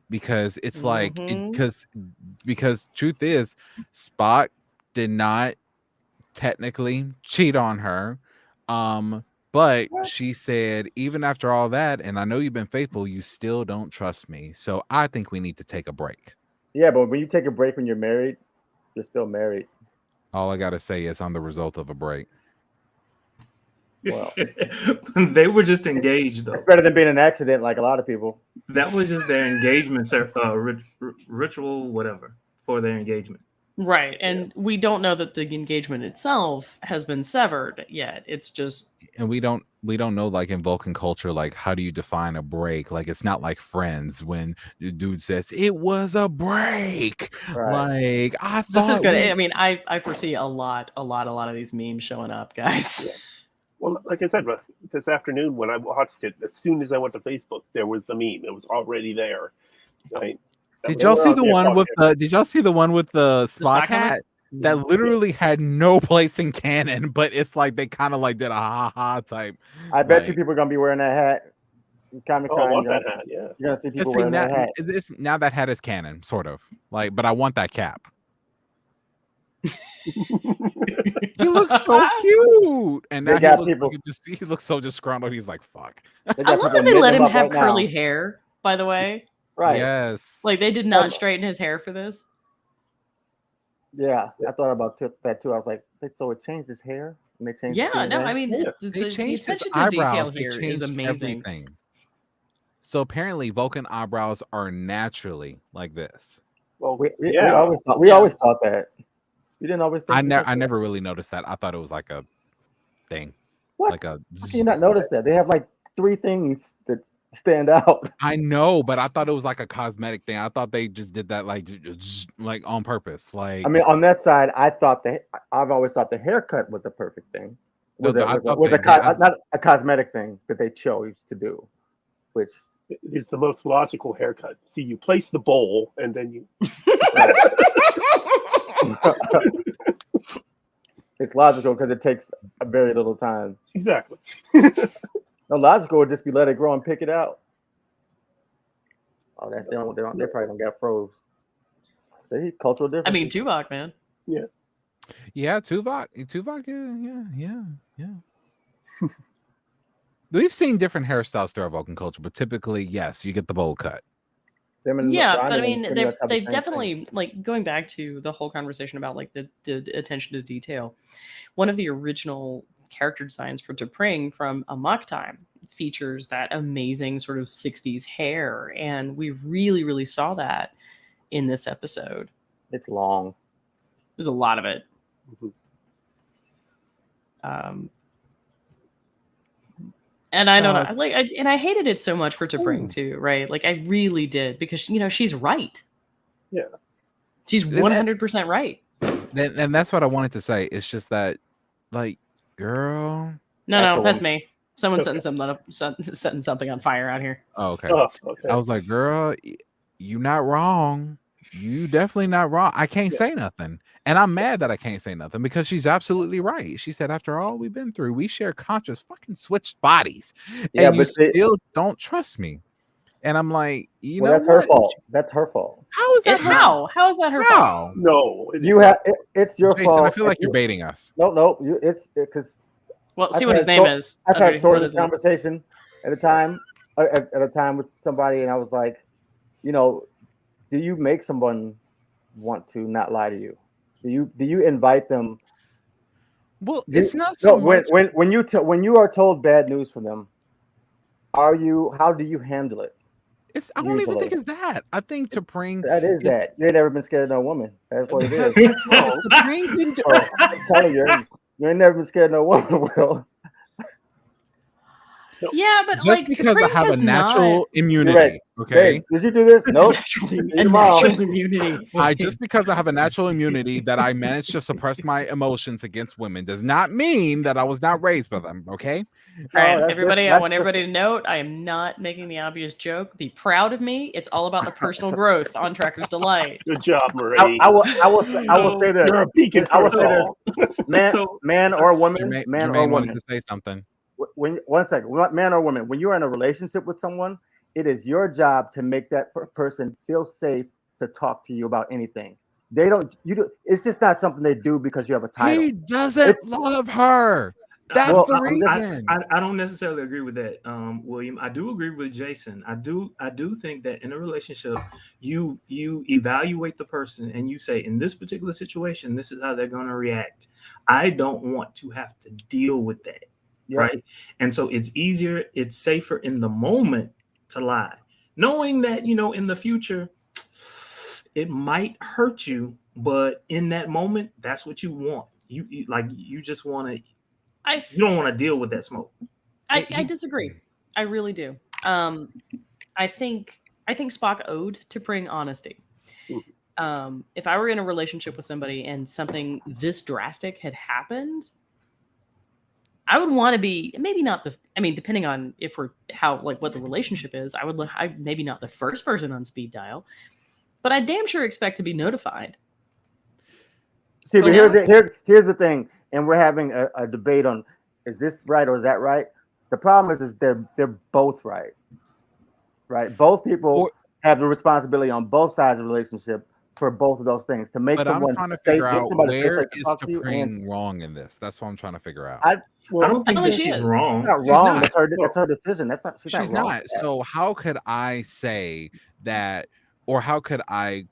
Because it's like because truth is, Spock did not technically cheat on her. But she said, even after all that, and I know you've been faithful, you still don't trust me. So I think we need to take a break. Yeah, but when you take a break when you're married, you're still married. All I gotta say is I'm the result of a break. Well, they were just engaged though. it's better than being an accident, like a lot of people. That was just their engagement ritual, whatever, for their engagement. Right, and we don't know that the engagement itself has been severed yet. It's just, and we don't know, like in Vulcan culture, like how do you define a break? Like it's not like Friends when the dude says it was a break. Right. Like I thought this is good. I mean, I foresee a lot of these memes showing up, guys. Well, like I said, this afternoon when I watched it, as soon as I went to Facebook, there was the meme. It was already there. Right? Did y'all see the one with the? Did y'all see the one with the Spock hat that literally had no place in canon, but it's like they kind of like did a ha ha type. I bet you people are gonna be wearing that hat. Oh, I want that hat. Yeah, you're gonna see people wearing that hat. Now that hat is canon, sort of like, but I want that cap. He looks so cute, and now he looks so disgruntled. He's like, "Fuck." I love that they let him have curly hair. By the way, right? Yes. Like they did not straighten his hair for this. Yeah, I thought about that too. I was like, so it changed his hair, and they changed. Yeah, no, I mean, they changed the his attention to eyebrows. detail They here changed is amazing. everything. So apparently, Vulcan eyebrows are naturally like this. Well, we always thought that. You didn't always think I never really noticed that. I thought it was like a thing. What? Like a. How can you not notice that? They have like 3 things that stand out. I know, but I thought it was like a cosmetic thing. I thought they just did that like on purpose. Like, I mean, on that side, I've always thought the haircut was a perfect thing. Not a cosmetic thing that they chose to do, which is the most logical haircut. See, you place the bowl and then you. It's logical because it takes a very little time. Exactly. No, logical would just be let it grow and pick it out. Oh, they probably don't get froze. They cultural difference. I mean, Tuvok, man. Yeah. Yeah, Tuvok. Yeah. We've seen different hairstyles through our Vulcan culture, but typically, yes, you get the bowl cut. Yeah, but I mean, they definitely like going back to the whole conversation about like the attention to detail. One of the original character designs for T'Pring from Amok Time features that amazing sort of 60s hair, and we really saw that in this episode. It's long. There's a lot of it. And I don't know, like, I hated it so much for T'Pring too, right? Like, I really did, because she's right. Yeah, she's 100% right. And that's what I wanted to say. It's just that, like, girl. No, that's me. Someone's setting something on fire out here. Oh, okay. I was like, girl, you not wrong. You definitely not wrong. I can't say nothing. And I'm mad that I can't say nothing because she's absolutely right. She said, after all we've been through, we share conscious fucking switched bodies. And you still don't trust me. And I'm like, you know, that's her fault. That's her fault. How is that how? How is that her fault? No, it's your Jason, fault. I feel like you're baiting us. No, it's because. Well, see what his name is. I've had sort of this conversation at a time with somebody, and I was like, do you make someone want to not lie to you? Do you invite them? Well, it's not so much. When you are told bad news from them, how do you handle it? I don't even think it's that. I think T'Pring. That is that. You ain't never been scared of no woman. That's what it is. T'Pring didn't. I'm telling you. You ain't never been scared of no woman, Will. Yeah, but Just like because I T'Pring have a has natural You're right. immunity, okay? Babe, did you do this? Nope. naturally See a you tomorrow. natural immunity. Just because I have a natural immunity that I managed to suppress my emotions against women does not mean that I was not raised by them, okay? No, All right, that's everybody, I that's want everybody to note I am not making the obvious joke. Be proud of me. It's all about the personal growth on Tracker's Delight. Good job, I Marie. will say this. You're a beacon I for will us say all. this. Man or woman, Jermaine wanted to say something. when one second, man or woman, when you're in a relationship with someone, it is your job to make that person feel safe to talk to you about anything. They don't. You do. It's just not something they do because you have a title. He doesn't love her. That's Well, the I'm just- reason. I don't necessarily agree with that, William. I do agree with Jason. I do think that in a relationship, you evaluate the person and you say, in this particular situation, this is how they're going to react. I don't want to have to deal with that, Yep. right? And so it's easier, it's safer in the moment to lie, knowing that in the future it might hurt you, but in that moment, that's what you want. You just want to. You don't want to deal with that smoke. I disagree. I really do. I think Spock owed T'Pring honesty. If I were in a relationship with somebody and something this drastic had happened, I would want to be maybe not the. I mean, depending on if we're what the relationship is, I maybe not the first person on speed dial, but I damn sure expect to be notified. See, So but now- here's the thing, and we're having a debate on is this right or is that right? The problem is they're both right. Right? Both people have the responsibility on both sides of the relationship for both of those things to make But someone I'm trying to safe, figure give out somebody a safe where place to is talk to you. And T'Pring wrong in this. That's what I'm trying to figure out. I don't think I that think she she's is. wrong. It's not She's wrong. not. That's her decision. She's not wrong. not. So how could I say that, or how could I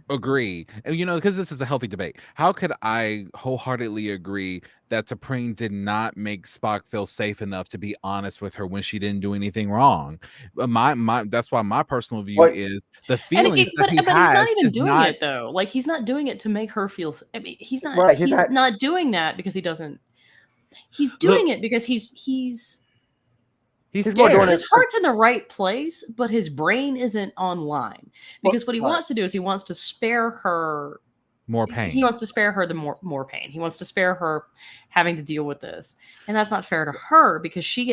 agree? And because this is a healthy debate, how could I wholeheartedly agree that T'Pring did not make Spock feel safe enough to be honest with her when she didn't do anything wrong? That's why my personal view is the feelings that he but has he's not even is doing not. it though. Like he's not doing it to make her feel. I mean, he's not. Right, He's not doing that because he doesn't. He's doing it because he's more doing scared. his heart's in the right place, but his brain isn't online. Because what he wants to do is he wants to spare her more pain. He wants to spare her the more pain. He wants to spare her having to deal with this, and that's not fair to her because she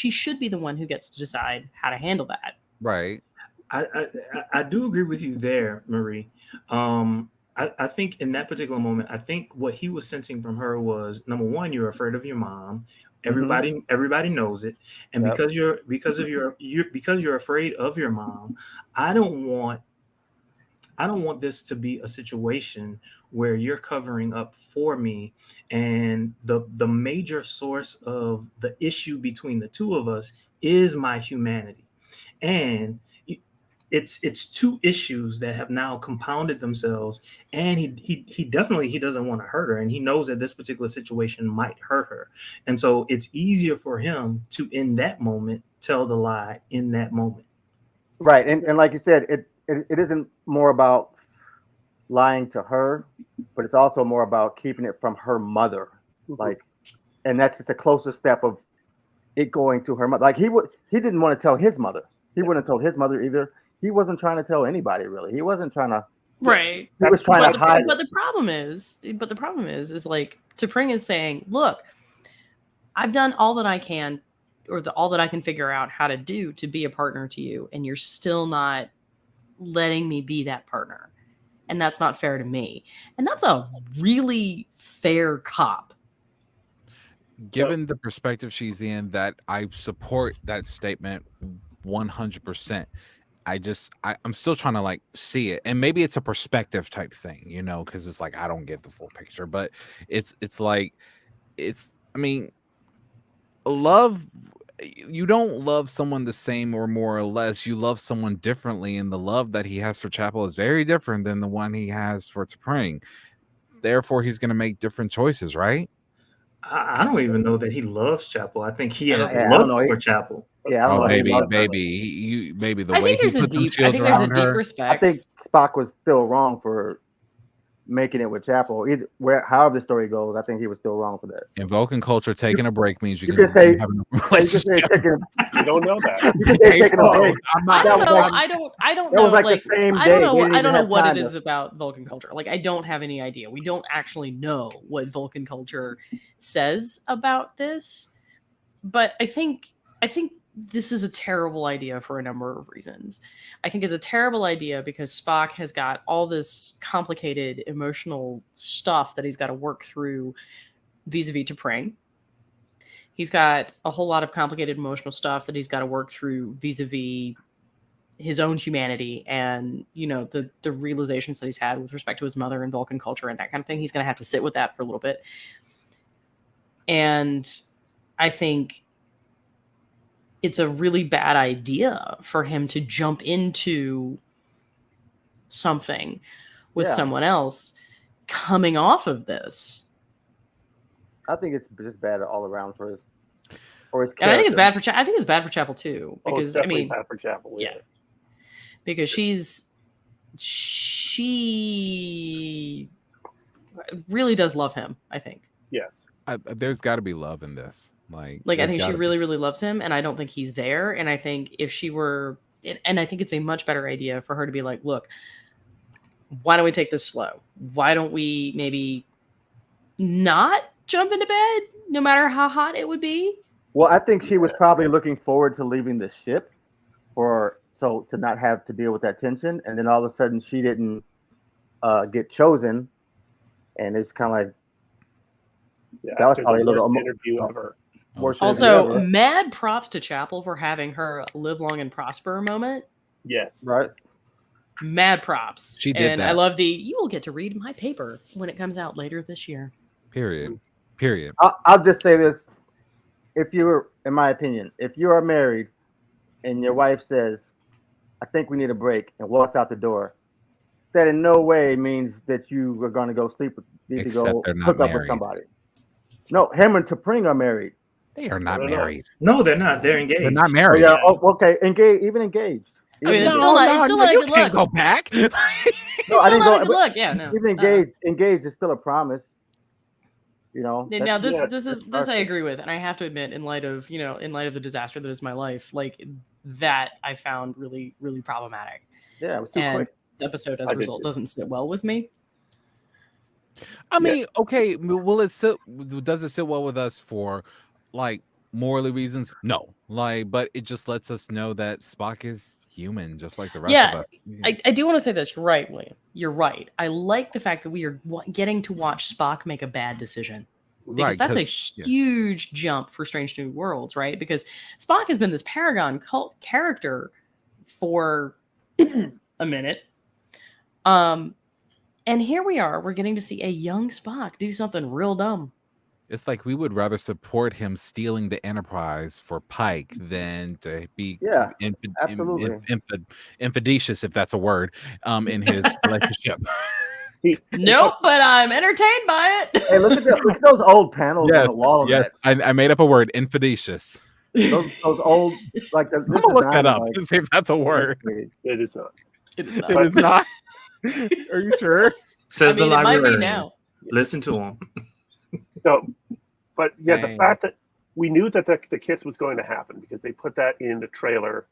should be the one who gets to decide how to handle that. Right. I do agree with you there, Marie. I think in that particular moment, I think what he was sensing from her was, number one, you're afraid of your mom. Everybody knows it, and because you're afraid of your mom, I don't want this to be a situation where you're covering up for me, and the major source of the issue between the two of us is my humanity, and it's two issues that have now compounded themselves, and he definitely doesn't want to hurt her, and he knows that this particular situation might hurt her, and so it's easier for him to in that moment tell the lie in that moment. Right, and like you said, it isn't more about lying to her, but it's also more about keeping it from her mother. Like, and that's just a closer step of it going to her mother. Like he didn't want to tell his mother. He wouldn't have told his mother either. He wasn't trying to tell anybody really. He wasn't trying to. Right. He was trying to hide. But the problem is like T'Pring is saying, look, I've done all that I can, or all that I can figure out how to do to be a partner to you, and you're still not letting me be that partner. And that's not fair to me. And that's a really fair cop. Given the perspective she's in, that I support that statement 100%. I'm still trying to like see it, and maybe it's a perspective type thing, because it's like I don't get the full picture, but it's like I mean, love. You don't love someone the same or more or less. You love someone differently, and the love that he has for Chapel is very different than the one he has for T'Pring. Therefore, he's going to make different choices, right? I don't even know that he loves Chapel. I think he has love love for Chapel. Yeah, I don't know. Maybe the I way think there's a deep shields around her. respect. I think Spock was still wrong for making it with Chapel. However the story goes, I think he was still wrong for that. In Vulcan culture, taking a break means you can say have a you can say relationship. taking. You don't know that. You can say taking a break. I'm I not. don't That know. was like- I don't that know. was like the Like same I day. don't They know. didn't I don't even know have what time it to- is about Vulcan culture. Like I don't have any idea. We don't actually know what Vulcan culture says about this. But I think this is a terrible idea for a number of reasons. I think it's a terrible idea because Spock has got all this complicated emotional stuff that he's got to work through vis-a-vis T'Pring. He's got a whole lot of complicated emotional stuff that he's got to work through vis-a-vis his own humanity and, you know, the realizations that he's had with respect to his mother and Vulcan culture and that kind of thing. He's going to have to sit with that for a little bit. And I think it's a really bad idea for him to jump into something with someone else coming off of this. I think it's just bad all around for his And I think it's character. bad for I think it's bad for Chapel too, Oh, it's because I definitely mean, bad for Chapel. yeah, because she really does love him. I think. Yes. There's got to be love in this. I there's think she gotta be. really, really loves him, and I don't think he's there. And I think if she were, and I think it's a much better idea for her to be like, look, why don't we take this slow? Why don't we maybe not jump into bed, no matter how hot it would be? Well, I think she was probably looking forward to leaving the ship to not have to deal with that tension, and then all of a sudden she didn't get chosen, and it's kind of like Yeah, that was after probably the a little worst interview ever. worse. Also, than ever, mad props to Chapel for having her live long and prosper moment. Yes. right? Mad props. She did and I that. love you will get to read my paper when it comes out later this year. Period. I'll just say this: if you were, in my opinion, if you are married and your wife says, "I think we need a break," and walks out the door, that in no way means that you are going to go sleep with, need Except to go they're not hook up with married. somebody. No, him and T'Pring are married. They are not I don't know. married. No, they're not. They're engaged. They're not Oh married. yeah, okay, engaged, even engaged. I mean, Even it's engaged. still not a you good can't look. go back. No, I Still didn't not go. a good but look. Yeah, no. Even engaged is still a promise. You know. Now this yeah, this is that's this I awesome. agree with, and I have to admit, in light of the disaster that is my life, like that I found really, really problematic. Yeah, it was too And quick. this episode, as I a did result, too. doesn't sit well with me. I mean, okay, will it sit? Does it sit well with us for like morally reasons? No, but it just lets us know that Spock is human, just like the rest Yeah, of us. I do want to say this. You're right, William. You're right. I like the fact that we are getting to watch Spock make a bad decision. Because that's a huge jump for Strange New Worlds, right? Because Spock has been this paragon cult character for a minute. And here we are. We're getting to see a young Spock do something real dumb. It's like we would rather support him stealing the Enterprise for Pike than to be absolutely. infidicious, if that's a word, in his relationship. See, Nope, but I'm entertained by it. Hey, look at those old panels on the wall. Yes, I made up a word, infidicious. Those old like the. I'm gonna look that up and see if that's a word. it is not. It is not. It is not. Are you sure? Says I mean, the it might librarian. be now. Listen to him. No, but yeah, the Dang. fact that we knew that the kiss was going to happen because they put that in the trailer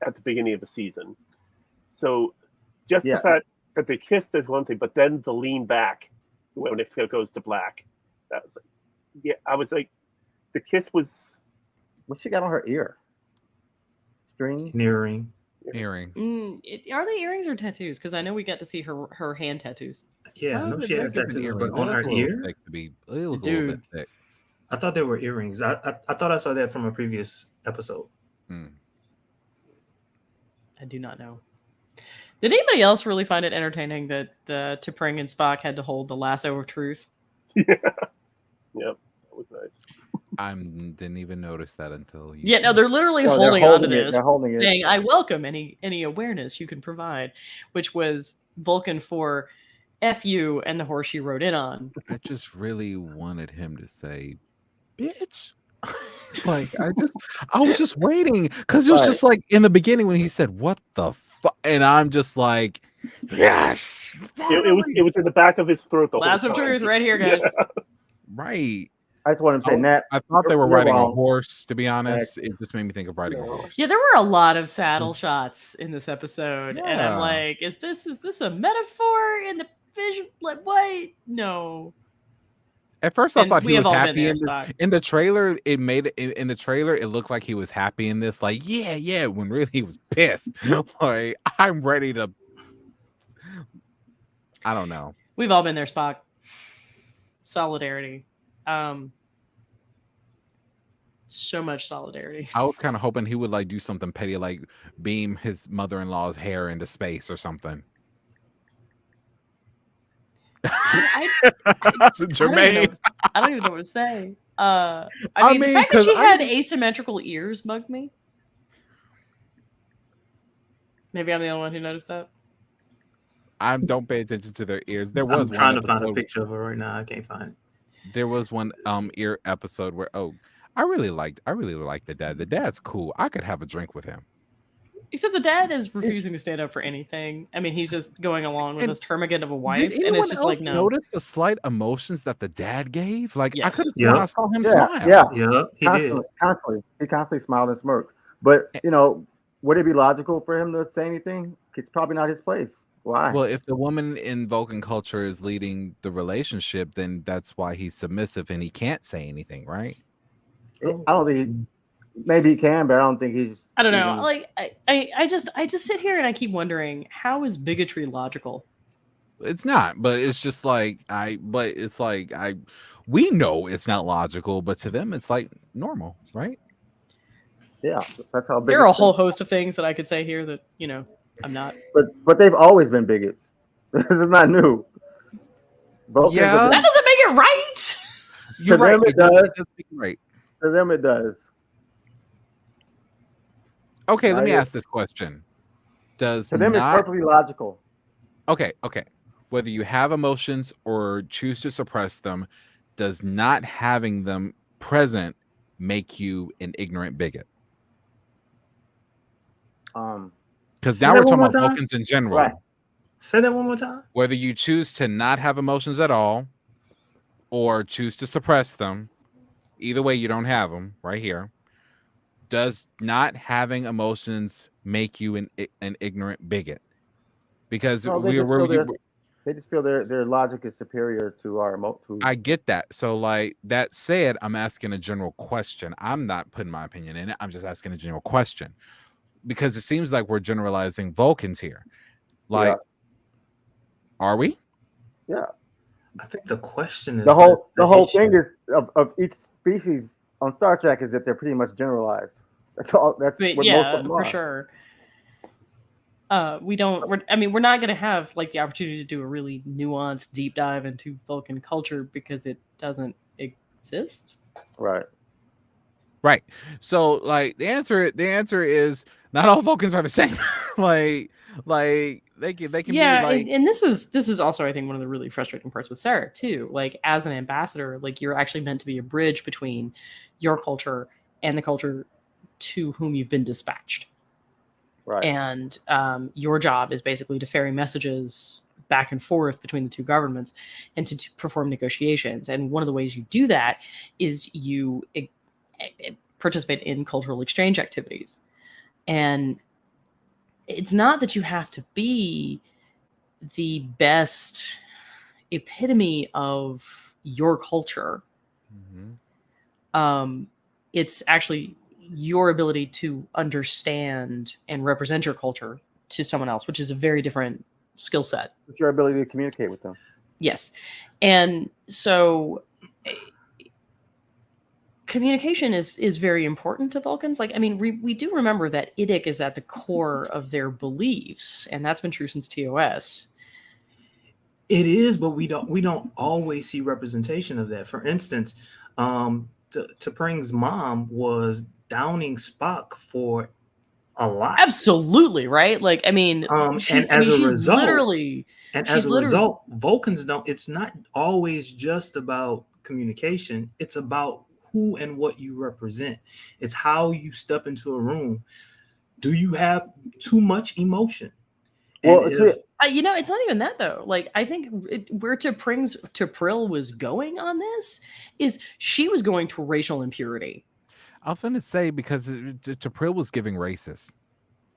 at the beginning of the season. So just the fact that they kissed is one thing, but then the lean back when it goes to black, that was like, I was like, the kiss was. What she got on her ear? String? Earring. Earrings. Are they earrings or tattoos? Because I know we got to see her hand tattoos. Yeah, no, she has They're different tattoos, but earrings. on They her look a little ear. thick to be- they look a little bit thick. I thought they were earrings. I thought I saw that from a previous episode. I do not know. Did anybody else really find it entertaining that T'Pring and Spock had to hold the lasso of truth? Yeah. Yep, that was nice. I didn't even notice that until you. Yeah, no, they're literally No, holding onto this, They're holding it. saying, "I welcome any awareness you can provide," which was Vulcan for "F you" and the horse she rode in on. I just really wanted him to say, "Bitch." I was just waiting because it was just like in the beginning when he said, "What the fuck," and I'm just like, Yes, It was in the back of his throat the Lasso whole of time. truth, right here, guys. right. I just want to say, Nat, I thought they were you're riding a wrong. horse. To be honest, it just made me think of riding a horse. Yeah, there were a lot of saddle shots in this episode, and I'm Yeah. like, is this a metaphor in the vision? Like, what? No. At first, I And thought we he have was all been happy there, in the Spock. in the trailer. It made it in the trailer. It looked like he was happy in this, like yeah. When really he was pissed. Like I'm ready to. I don't know. We've all been there, Spock. Solidarity. So much solidarity. I was kind of hoping he would like do something petty, like beam his mother-in-law's hair into space or something. I Jermaine. don't even know what to say. I I mean, mean, the fact that 'cause she I had just- asymmetrical ears bugged me. Maybe I'm the only one who noticed that. I don't pay attention to their ears. There I'm was trying one to find a episode- picture of her right now. I can't find it. There was one ear episode where I really liked the dad. The dad's cool. I could have a drink with him. Except the dad is refusing to stand up for anything. I mean, he's just going along with And this termagant of a Did wife, and anyone it's just else like, no. notice the slight emotions that the dad gave? Like I Yes. could have Yep. I saw him Yeah, smile. yeah. Yeah, he did. Constantly. He constantly smiled and smirked. But you know, would it be logical for him to say anything? It's probably not his place. Why? Well, if the woman in Vulcan culture is leading the relationship, then that's why he's submissive and he can't say anything, right? I don't think maybe he can, but I don't think he's. I don't know. even- Like, I just sit here and I keep wondering, how is bigotry logical? It's not, but it's just like we know it's not logical, but to them it's like normal, right? Yeah, that's how big. There are a whole host of things that I could say here that, I'm not. But they've always been bigots. This is not new. Vulcans Yeah. have been- That doesn't make it right. You're To right. them it does. Right. to them it does. Okay, let me Right. ask this question. Does To them, it's not perfectly logical. okay. Whether you have emotions or choose to suppress them, does not having them present make you an ignorant bigot? Because Say now that we're one talking more about time. Vulcans in general. Right. Say that one more time. Whether you choose to not have emotions at all or choose to suppress them, either way, you don't have them right here. Does not having emotions make you an ignorant bigot? Because No, they just feel their logic is superior to our I get that. So, like that said, I'm asking a general question. I'm not putting my opinion in it. I'm just asking a general question because it seems like we're generalizing Vulcans here. Like, are we? Yeah. I think the question is The whole issue. thing is of each species on Star Trek is that they're pretty much generalized. That's all. That's But what most yeah, of them for are. sure. We're not going to have like the opportunity to do a really nuanced deep dive into Vulcan culture because it doesn't exist. Right. Right. So, like the answer is not all Vulcans are the same. like they can Yeah, be like and this is also, I think, one of the really frustrating parts with Sarek too. Like, as an ambassador, like, you're actually meant to be a bridge between your culture and the culture to whom you've been dispatched. Right. And your job is basically to ferry messages back and forth between the two governments and to perform negotiations. And one of the ways you do that is you participate in cultural exchange activities. And it's not that you have to be the best epitome of your culture. Mhm. It's actually your ability to understand and represent your culture to someone else, which is a very different skill set. It's your ability to communicate with them. Yes. And so communication is very important to Vulcans. Like, I mean, we do remember that IDIC is at the core of their beliefs, and that's been true since TOS. It is, but we don't always see representation of that. For instance, T'Pring's mom was downing Spock for a lot. Absolutely, right? Like, I mean, she's literally. And as a result, Vulcans don't. It's not always just about communication. It's about who and what you represent. It's how you step into a room. Do you have too much emotion? Well, And It's not even that though. Like, I think where T'Pril was going on this is she was going to racial impurity. I was going to say, because T'Pril was giving racist.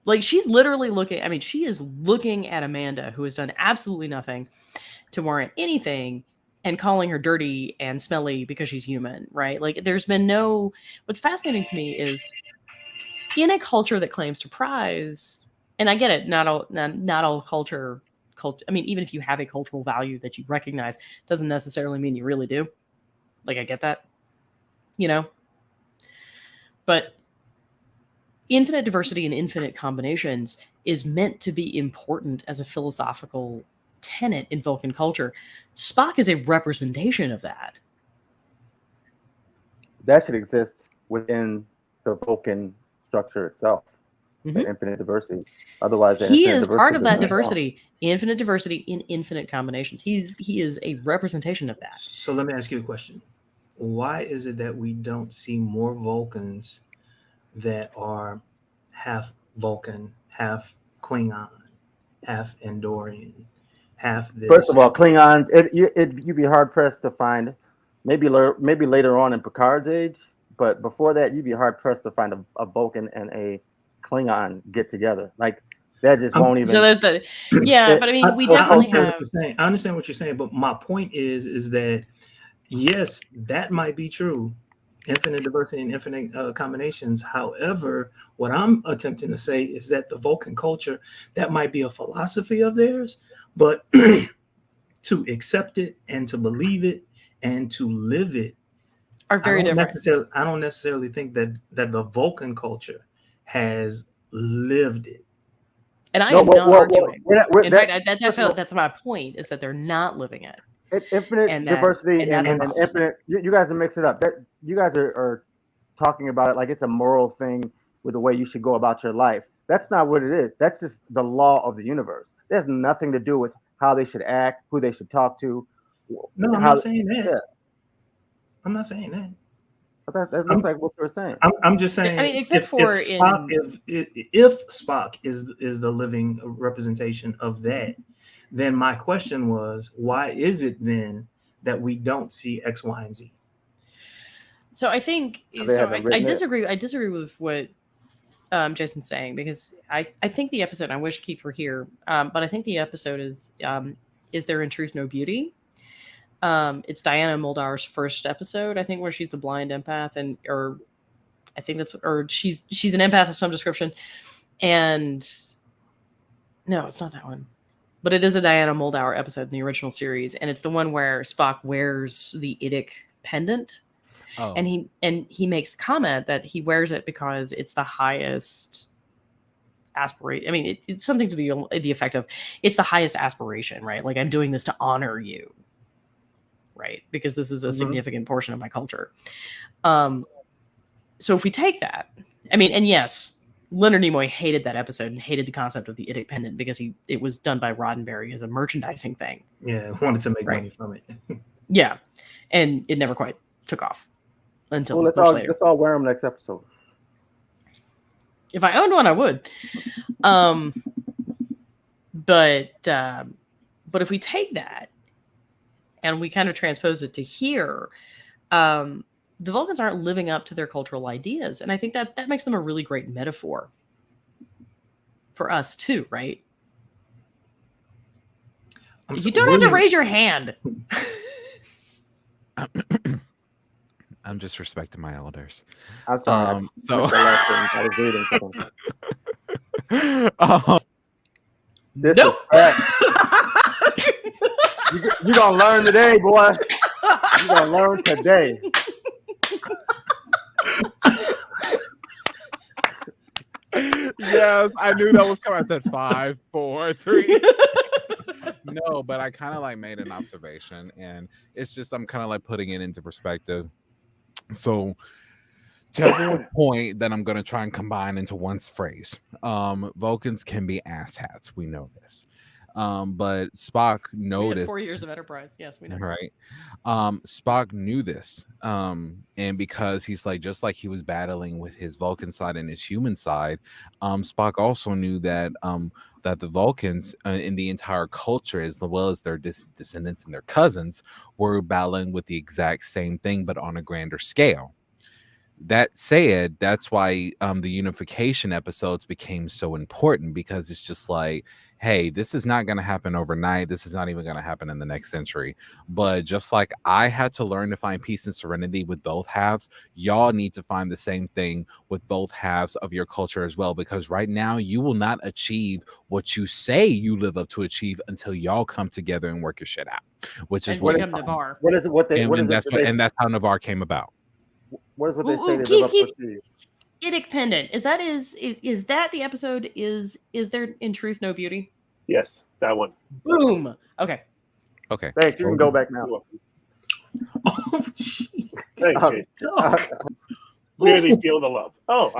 Like, she's literally looking. I mean, she is looking at Amanda, who has done absolutely nothing to warrant anything, and calling her dirty and smelly because she's human, right? Like, there's been no. What's fascinating to me is in a culture that claims to prize, and I get it, not all culture. I mean, even if you have a cultural value that you recognize, doesn't necessarily mean you really do. Like, I get that, but infinite diversity and infinite combinations is meant to be important as a philosophical tenet in Vulcan culture. Spock is a representation of that. That should exist within the Vulcan structure itself. The infinite diversity. Otherwise, he is part of that diversity. Infinite diversity in infinite combinations. He is a representation of that. So let me ask you a question. Why is it that we don't see more Vulcans that are half Vulcan, half Klingon, half Andorian, half this? First of all, Klingons, you'd be hard pressed to find. Maybe later on in Picard's age, but before that, you'd be hard pressed to find a Vulcan and a Klingon get together. Like, that just won't even. So there's but I mean, we definitely have. I understand what you're saying, but my point is that yes, that might be true, infinite diversity and infinite combinations. However, what I'm attempting to say is that the Vulcan culture, that might be a philosophy of theirs, but to accept it and to believe it and to live it are very different. I don't necessarily think that the Vulcan culture has lived it. And I am not arguing. In fact, that's my point, is that they're not living it. Infinite diversity and infinite. You guys are mixing it up. That you guys are talking about it like it's a moral thing with the way you should go about your life. That's not what it is. That's just the law of the universe. There's nothing to do with how they should act, who they should talk to. No, I'm not saying that. Yeah. I'm not saying that. That looks like what you're saying. I'm just saying. I mean, except for if Spock is the living representation of that, then my question was, why is it then that we don't see X, Y, and Z? So I think I disagree. I disagree with what Jason's saying, because I think the episode. I wish Keith were here, but I think the episode is there in truth no beauty? It's Diana Muldaur's first episode, I think, where she's the blind empath, she's an empath of some description. And no, it's not that one, but it is a Diana Muldaur episode in the original series, and it's the one where Spock wears the Idic pendant, and he makes the comment that he wears it because it's the highest aspiration. I mean, it's something to the effect of, it's the highest aspiration, right? Like, I'm doing this to honor you. Right, because this is a significant portion of my culture. So if we take that, I mean, and yes, Leonard Nimoy hated that episode and hated the concept of the Idic pendant because it was done by Roddenberry as a merchandising thing. Yeah, wanted to make money from it. Yeah, and it never quite took off until let's later. Let's all wear them next episode. If I owned one, I would. But if we take that and we kind of transpose it to here, the Vulcans aren't living up to their cultural ideas. And I think that makes them a really great metaphor for us too, right? You don't have to raise your hand. I'm just respecting my elders. I'm sorry. Disrespect. You're going to learn today, boy. You're going to learn today. Yes, I knew that was coming. I said 5, 4, 3. No, but I kind of like made an observation, and it's just I'm kind of like putting it into perspective. So to everyone's point that I'm going to try and combine into one phrase, Vulcans can be asshats. We know this. But Spock noticed 4 years of Enterprise. Yes, we know. Right. Spock knew this. And because he's like, just like he was battling with his Vulcan side and his human side, Spock also knew that that the Vulcans in the entire culture, as well as their descendants and their cousins, were battling with the exact same thing, but on a grander scale. That said, that's why the unification episodes became so important, because it's just like, hey, this is not going to happen overnight. This is not even going to happen in the next century. But just like I had to learn to find peace and serenity with both halves, y'all need to find the same thing with both halves of your culture as well, because right now you will not achieve what you say you live up to achieve until y'all come together and work your shit out, which is And what become Navarre. What is it? What they? and, What is and it? that's that what, they- and that's how Navarre came about. What is what they Ooh, say ooh, they Keith, live up Keith. to achieve? Idic pendant. Is that the episode? Is there in truth no beauty? Yes, that one. Boom. Okay. Okay. Thanks. You can go back You're now. welcome. Oh, gee. Thanks, Uh, Jason. Dog. Really feel the love. Oh,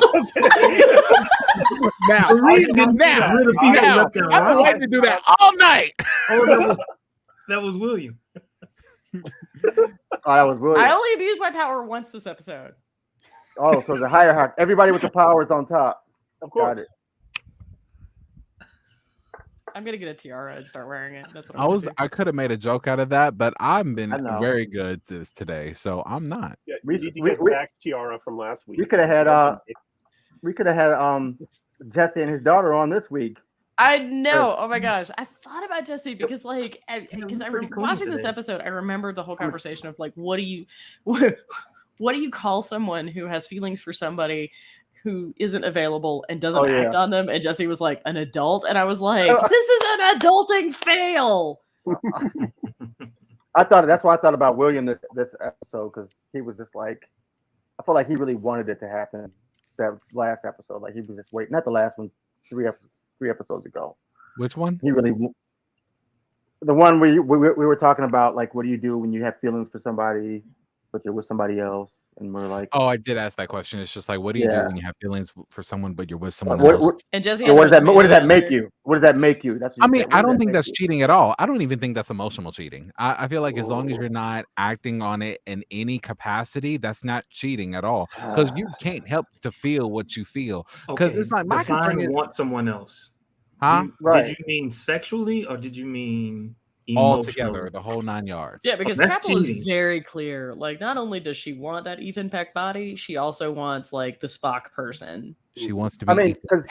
Now, The reason now, where the people now, left that I've been round. waiting to do that all night. Oh, that was William. Oh, that was William. I only abused my power once this episode. Oh, so the higher hierarchy. Everybody with the power is on top. of Got course. it. I'm gonna get a tiara and start wearing it. That's what I I'm was gonna I could have made a joke out of that, but I've been I know. very good today, so I'm not. Yeah, We- you need to we- get we- Zach's tiara from last week. We could have had Jesse and his daughter on this week. I know. Oh my gosh. I thought about Jesse because because I pretty was clean watching this today. episode, I remembered the whole conversation of like, what do you call someone who has feelings for somebody who isn't available and doesn't Oh, yeah. act on them? And Jesse was like, an adult. And I was like, this is an adulting fail. That's why I thought about William this episode, because he was just like, I felt like he really wanted it to happen. That last episode, like he was just waiting. Not the last one, three episodes ago. Which one? He really, the one we were talking about, like, what do you do when you have feelings for somebody, but you're with somebody else, and we're like, Oh, I did ask that question. It's just like, what do you do Yeah. when you have feelings for someone, but you're with someone what, else? what, And Jesse, what does that make you? What does that make you? That's what I you mean, said. What I does don't that think make that's you? cheating at all. I don't even think that's emotional cheating. I feel like as long as Ooh. you're not acting on it in any capacity, that's not cheating at all. Because you can't help to feel what you feel. Because it's like my concern is, want someone else. huh? Right. Did you mean sexually or did you mean All emotionally? together, the whole 9 yards. Yeah, because That's Chapel is cheating. very clear. Like, not only does she want that Ethan Peck body, she also wants like the Spock person. She wants to be. I mean, because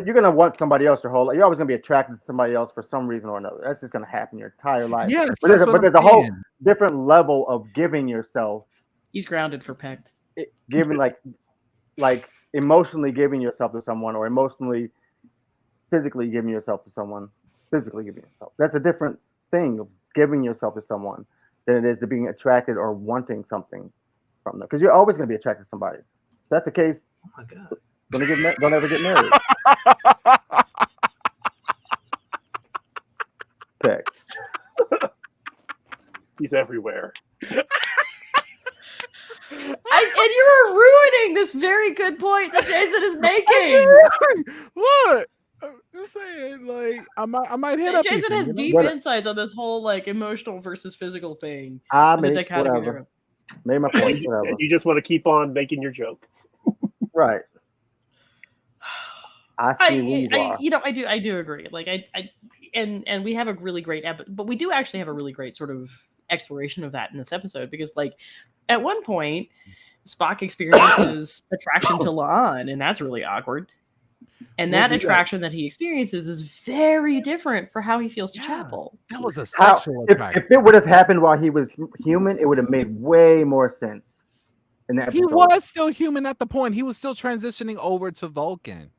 you're gonna want somebody else your whole life. You're always gonna be attracted to somebody else for some reason or another. That's just gonna happen your entire life. Yes, but there's, that's what there's I'm a whole saying. different level of giving yourself, He's grounded for Peck. giving like emotionally giving yourself to someone, or emotionally, physically giving yourself to someone. Physically giving yourself. That's a different thing of giving yourself to someone than it is to being attracted or wanting something from them. Because you're always gonna be attracted to somebody. If that's the case, Oh my god. don't ever get married. Peck. He's everywhere. And you're ruining this very good point that Jason is making. What? I'm just saying, like, I might hit up. Jason Ethan, has you know? deep What- insights on this whole like emotional versus physical thing. I And the made dichotomy whatever. thereof. Made my point. Whatever. And you just want to keep on making your joke. Right. I see who you are. I do agree. Like and we have a really great but we do actually have a really great sort of exploration of that in this episode, because like at one point Spock experiences attraction to La'an, and that's really awkward. And Well, that yeah. attraction that he experiences is very different for how he feels to Yeah. Chapel. That was a How, sexual if attraction. it would have happened while he was human, it would have made way more sense. In that He episode. was still human at the point. He was still transitioning over to Vulcan.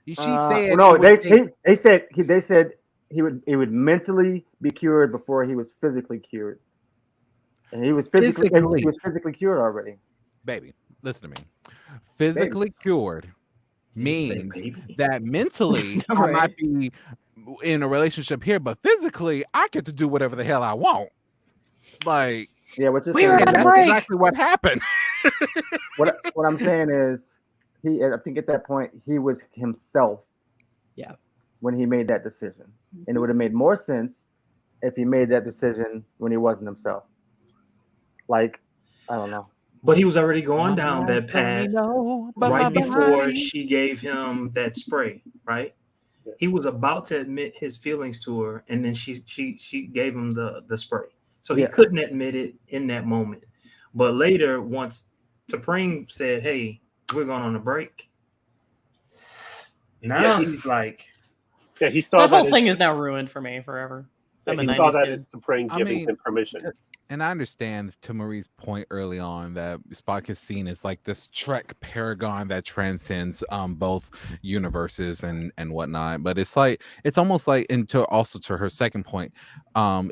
She said, no. it was They said he would mentally be cured before he was physically cured, and he was physically cured already. baby, listen to me. Physically cured means that mentally I Right. might be in a relationship here, but physically I get to do whatever the hell I want. Like, Yeah, what you're We saying were is at a that- that's break. exactly what happened. what I'm saying is I think at that point he was himself. Yeah. When he made that decision, and it would have made more sense if he made that decision when he wasn't himself. Like, I don't know. But he was already going down that path But right my before body- she gave him that spray, right? He was about to admit his feelings to her, and then she gave him the spray. So he couldn't admit it in that moment. But later, once T'Pring said, "Hey, we're going on a break," now he's like, yeah, he saw That whole as- thing is now ruined for me forever. yeah, I'm a he saw 90s that kid. as T'Pring giving him permission. And I understand to Marie's point early on that Spock is seen as like this Trek paragon that transcends both universes and whatnot. But it's almost like, and to her second point,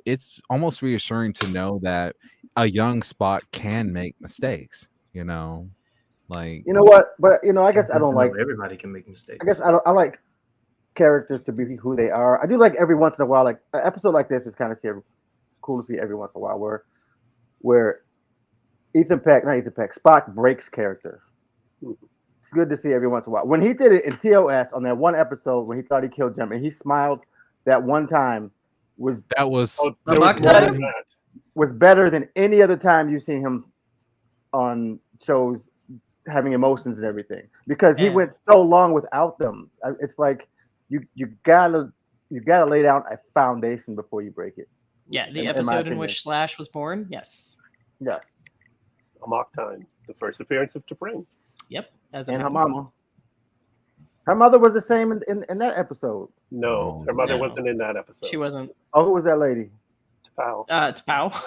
it's almost reassuring to know that a young Spock can make mistakes. You know, like, You know what? But I guess I don't like. everybody can make mistakes. I guess I like characters to be who they are. I do like every once in a while, like an episode like this is kind of cool to see every once in a while where Spock breaks character. It's good to see every once in a while. When he did it in TOS on that one episode when he thought he killed Jim and he smiled that one time was better than any other time you've seen him on shows having emotions and everything, because he went so long without them. It's like you gotta lay down a foundation before you break it. Yeah, the episode in which Slash was born. Yes. Yeah. Amok Time, the first appearance of T'Pring. Yep. And her mama. Her mother was the same in that episode. No, her mother wasn't in that episode. She wasn't. Oh, who was that lady? T'Pau. T'Pau.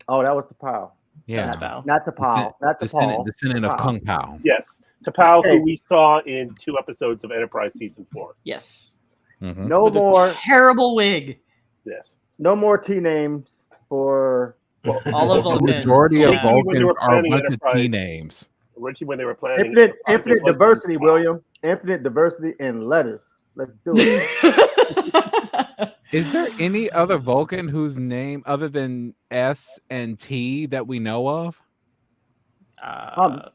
Oh, that was T'Pau. Yeah. Not T'Pau. Not T'Pau. Descendant of Kung Pao. Yes. T'Pau, who we saw in 2 episodes of Enterprise Season 4. Yes. Mm-hmm. No With more. A terrible wig. Yes. No more T names for all of Vulcan. The majority of Yeah. Vulcans are a bunch of T names. Originally, when they were planning infinite diversity, William. Infinite diversity in letters. Let's do it. Is there any other Vulcan whose name other than S and T that we know of? That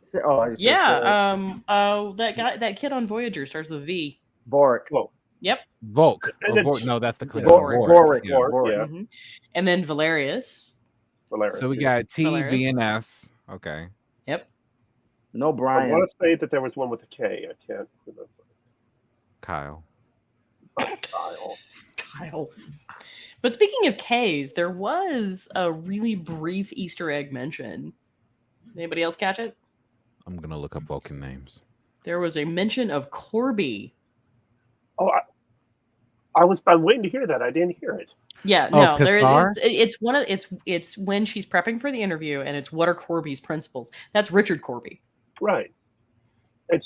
kid on Voyager starts with V. Vorik. Oh. Yep. Volk. No, that's the Klingon. Vorik. Yeah. Mm-hmm. And then Valerius. So we got T, Valerius. V, and S. Okay. Yep. No Brian. I want to say that there was one with a K. I can't remember. Kyle. Kyle. But speaking of K's, there was a really brief Easter egg mention. Anybody else catch it? I'm gonna look up Vulcan names. There was a mention of Corby. Oh, I'm waiting to hear that. I didn't hear it. Yeah, no, Cathar? it's when she's prepping for the interview, and it's what are Corby's principles? That's Richard Corby. Right. And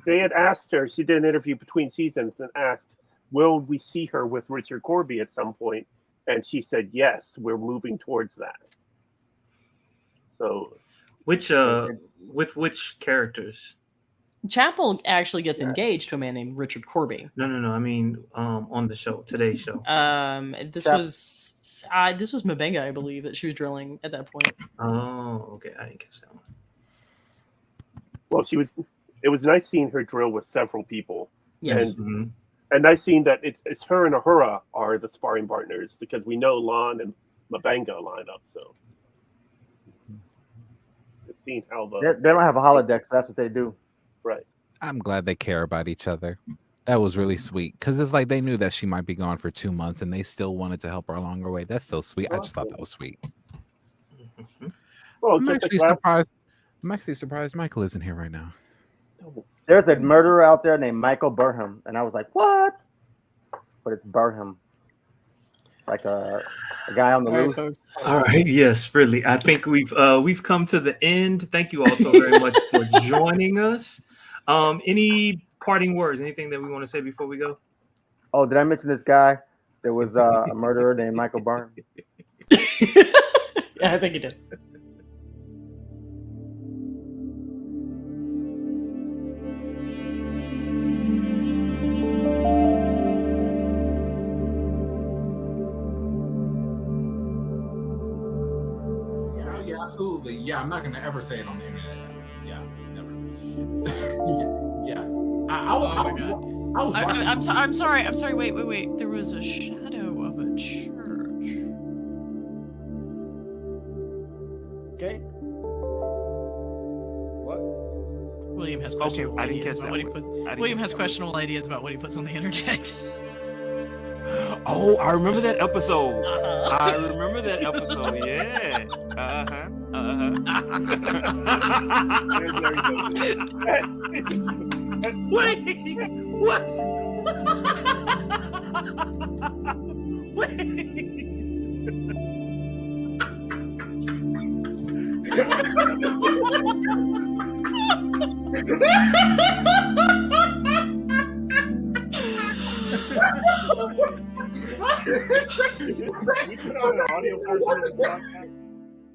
they had asked her, she did an interview between seasons and asked, will we see her with Richard Corby at some point? And she said, yes, we're moving towards that. So with which characters? Chapel actually gets engaged to a man named Richard Corby. No. I mean, on the show, today's show. This was Mabenga, I believe, that she was drilling at that point. Oh, okay. I didn't catch that one. Well, it was nice seeing her drill with several people. Yes. And nice seeing that it's her and Uhura are the sparring partners, because we know Lon and Mabenga line up. So it's seeing how they don't have a holodeck, so that's what they do. Right. I'm glad they care about each other. That was really sweet, because it's like they knew that she might be gone for 2 months and they still wanted to help her along her way. That's so sweet. I just thought that was sweet. Well, I'm actually surprised Michael isn't here right now. There's a murderer out there named Michael Burnham, and I was like, what? But it's Burnham. Like a guy on the loose. Folks. All right, yes, really. I think we've come to the end. Thank you all so very much for joining us. Any parting words? Anything that we want to say before we go? Oh, did I mention this guy? There was a murderer named Michael Burnham. Yeah, I think you did. Absolutely. Yeah, I'm not going to ever say it on the internet. Yeah, never. Yeah. I'm sorry. Wait. There was a shadow of a church. Okay. What? William has Okay, questionable I didn't ideas catch about that what he one. puts. I didn't William catch has that one. questionable ideas about what he puts on the internet. Oh, I remember that episode. Uh-huh. I remember that episode. Yeah. Uh-huh. Wait, what? Wait. We put on an audio version of this podcast.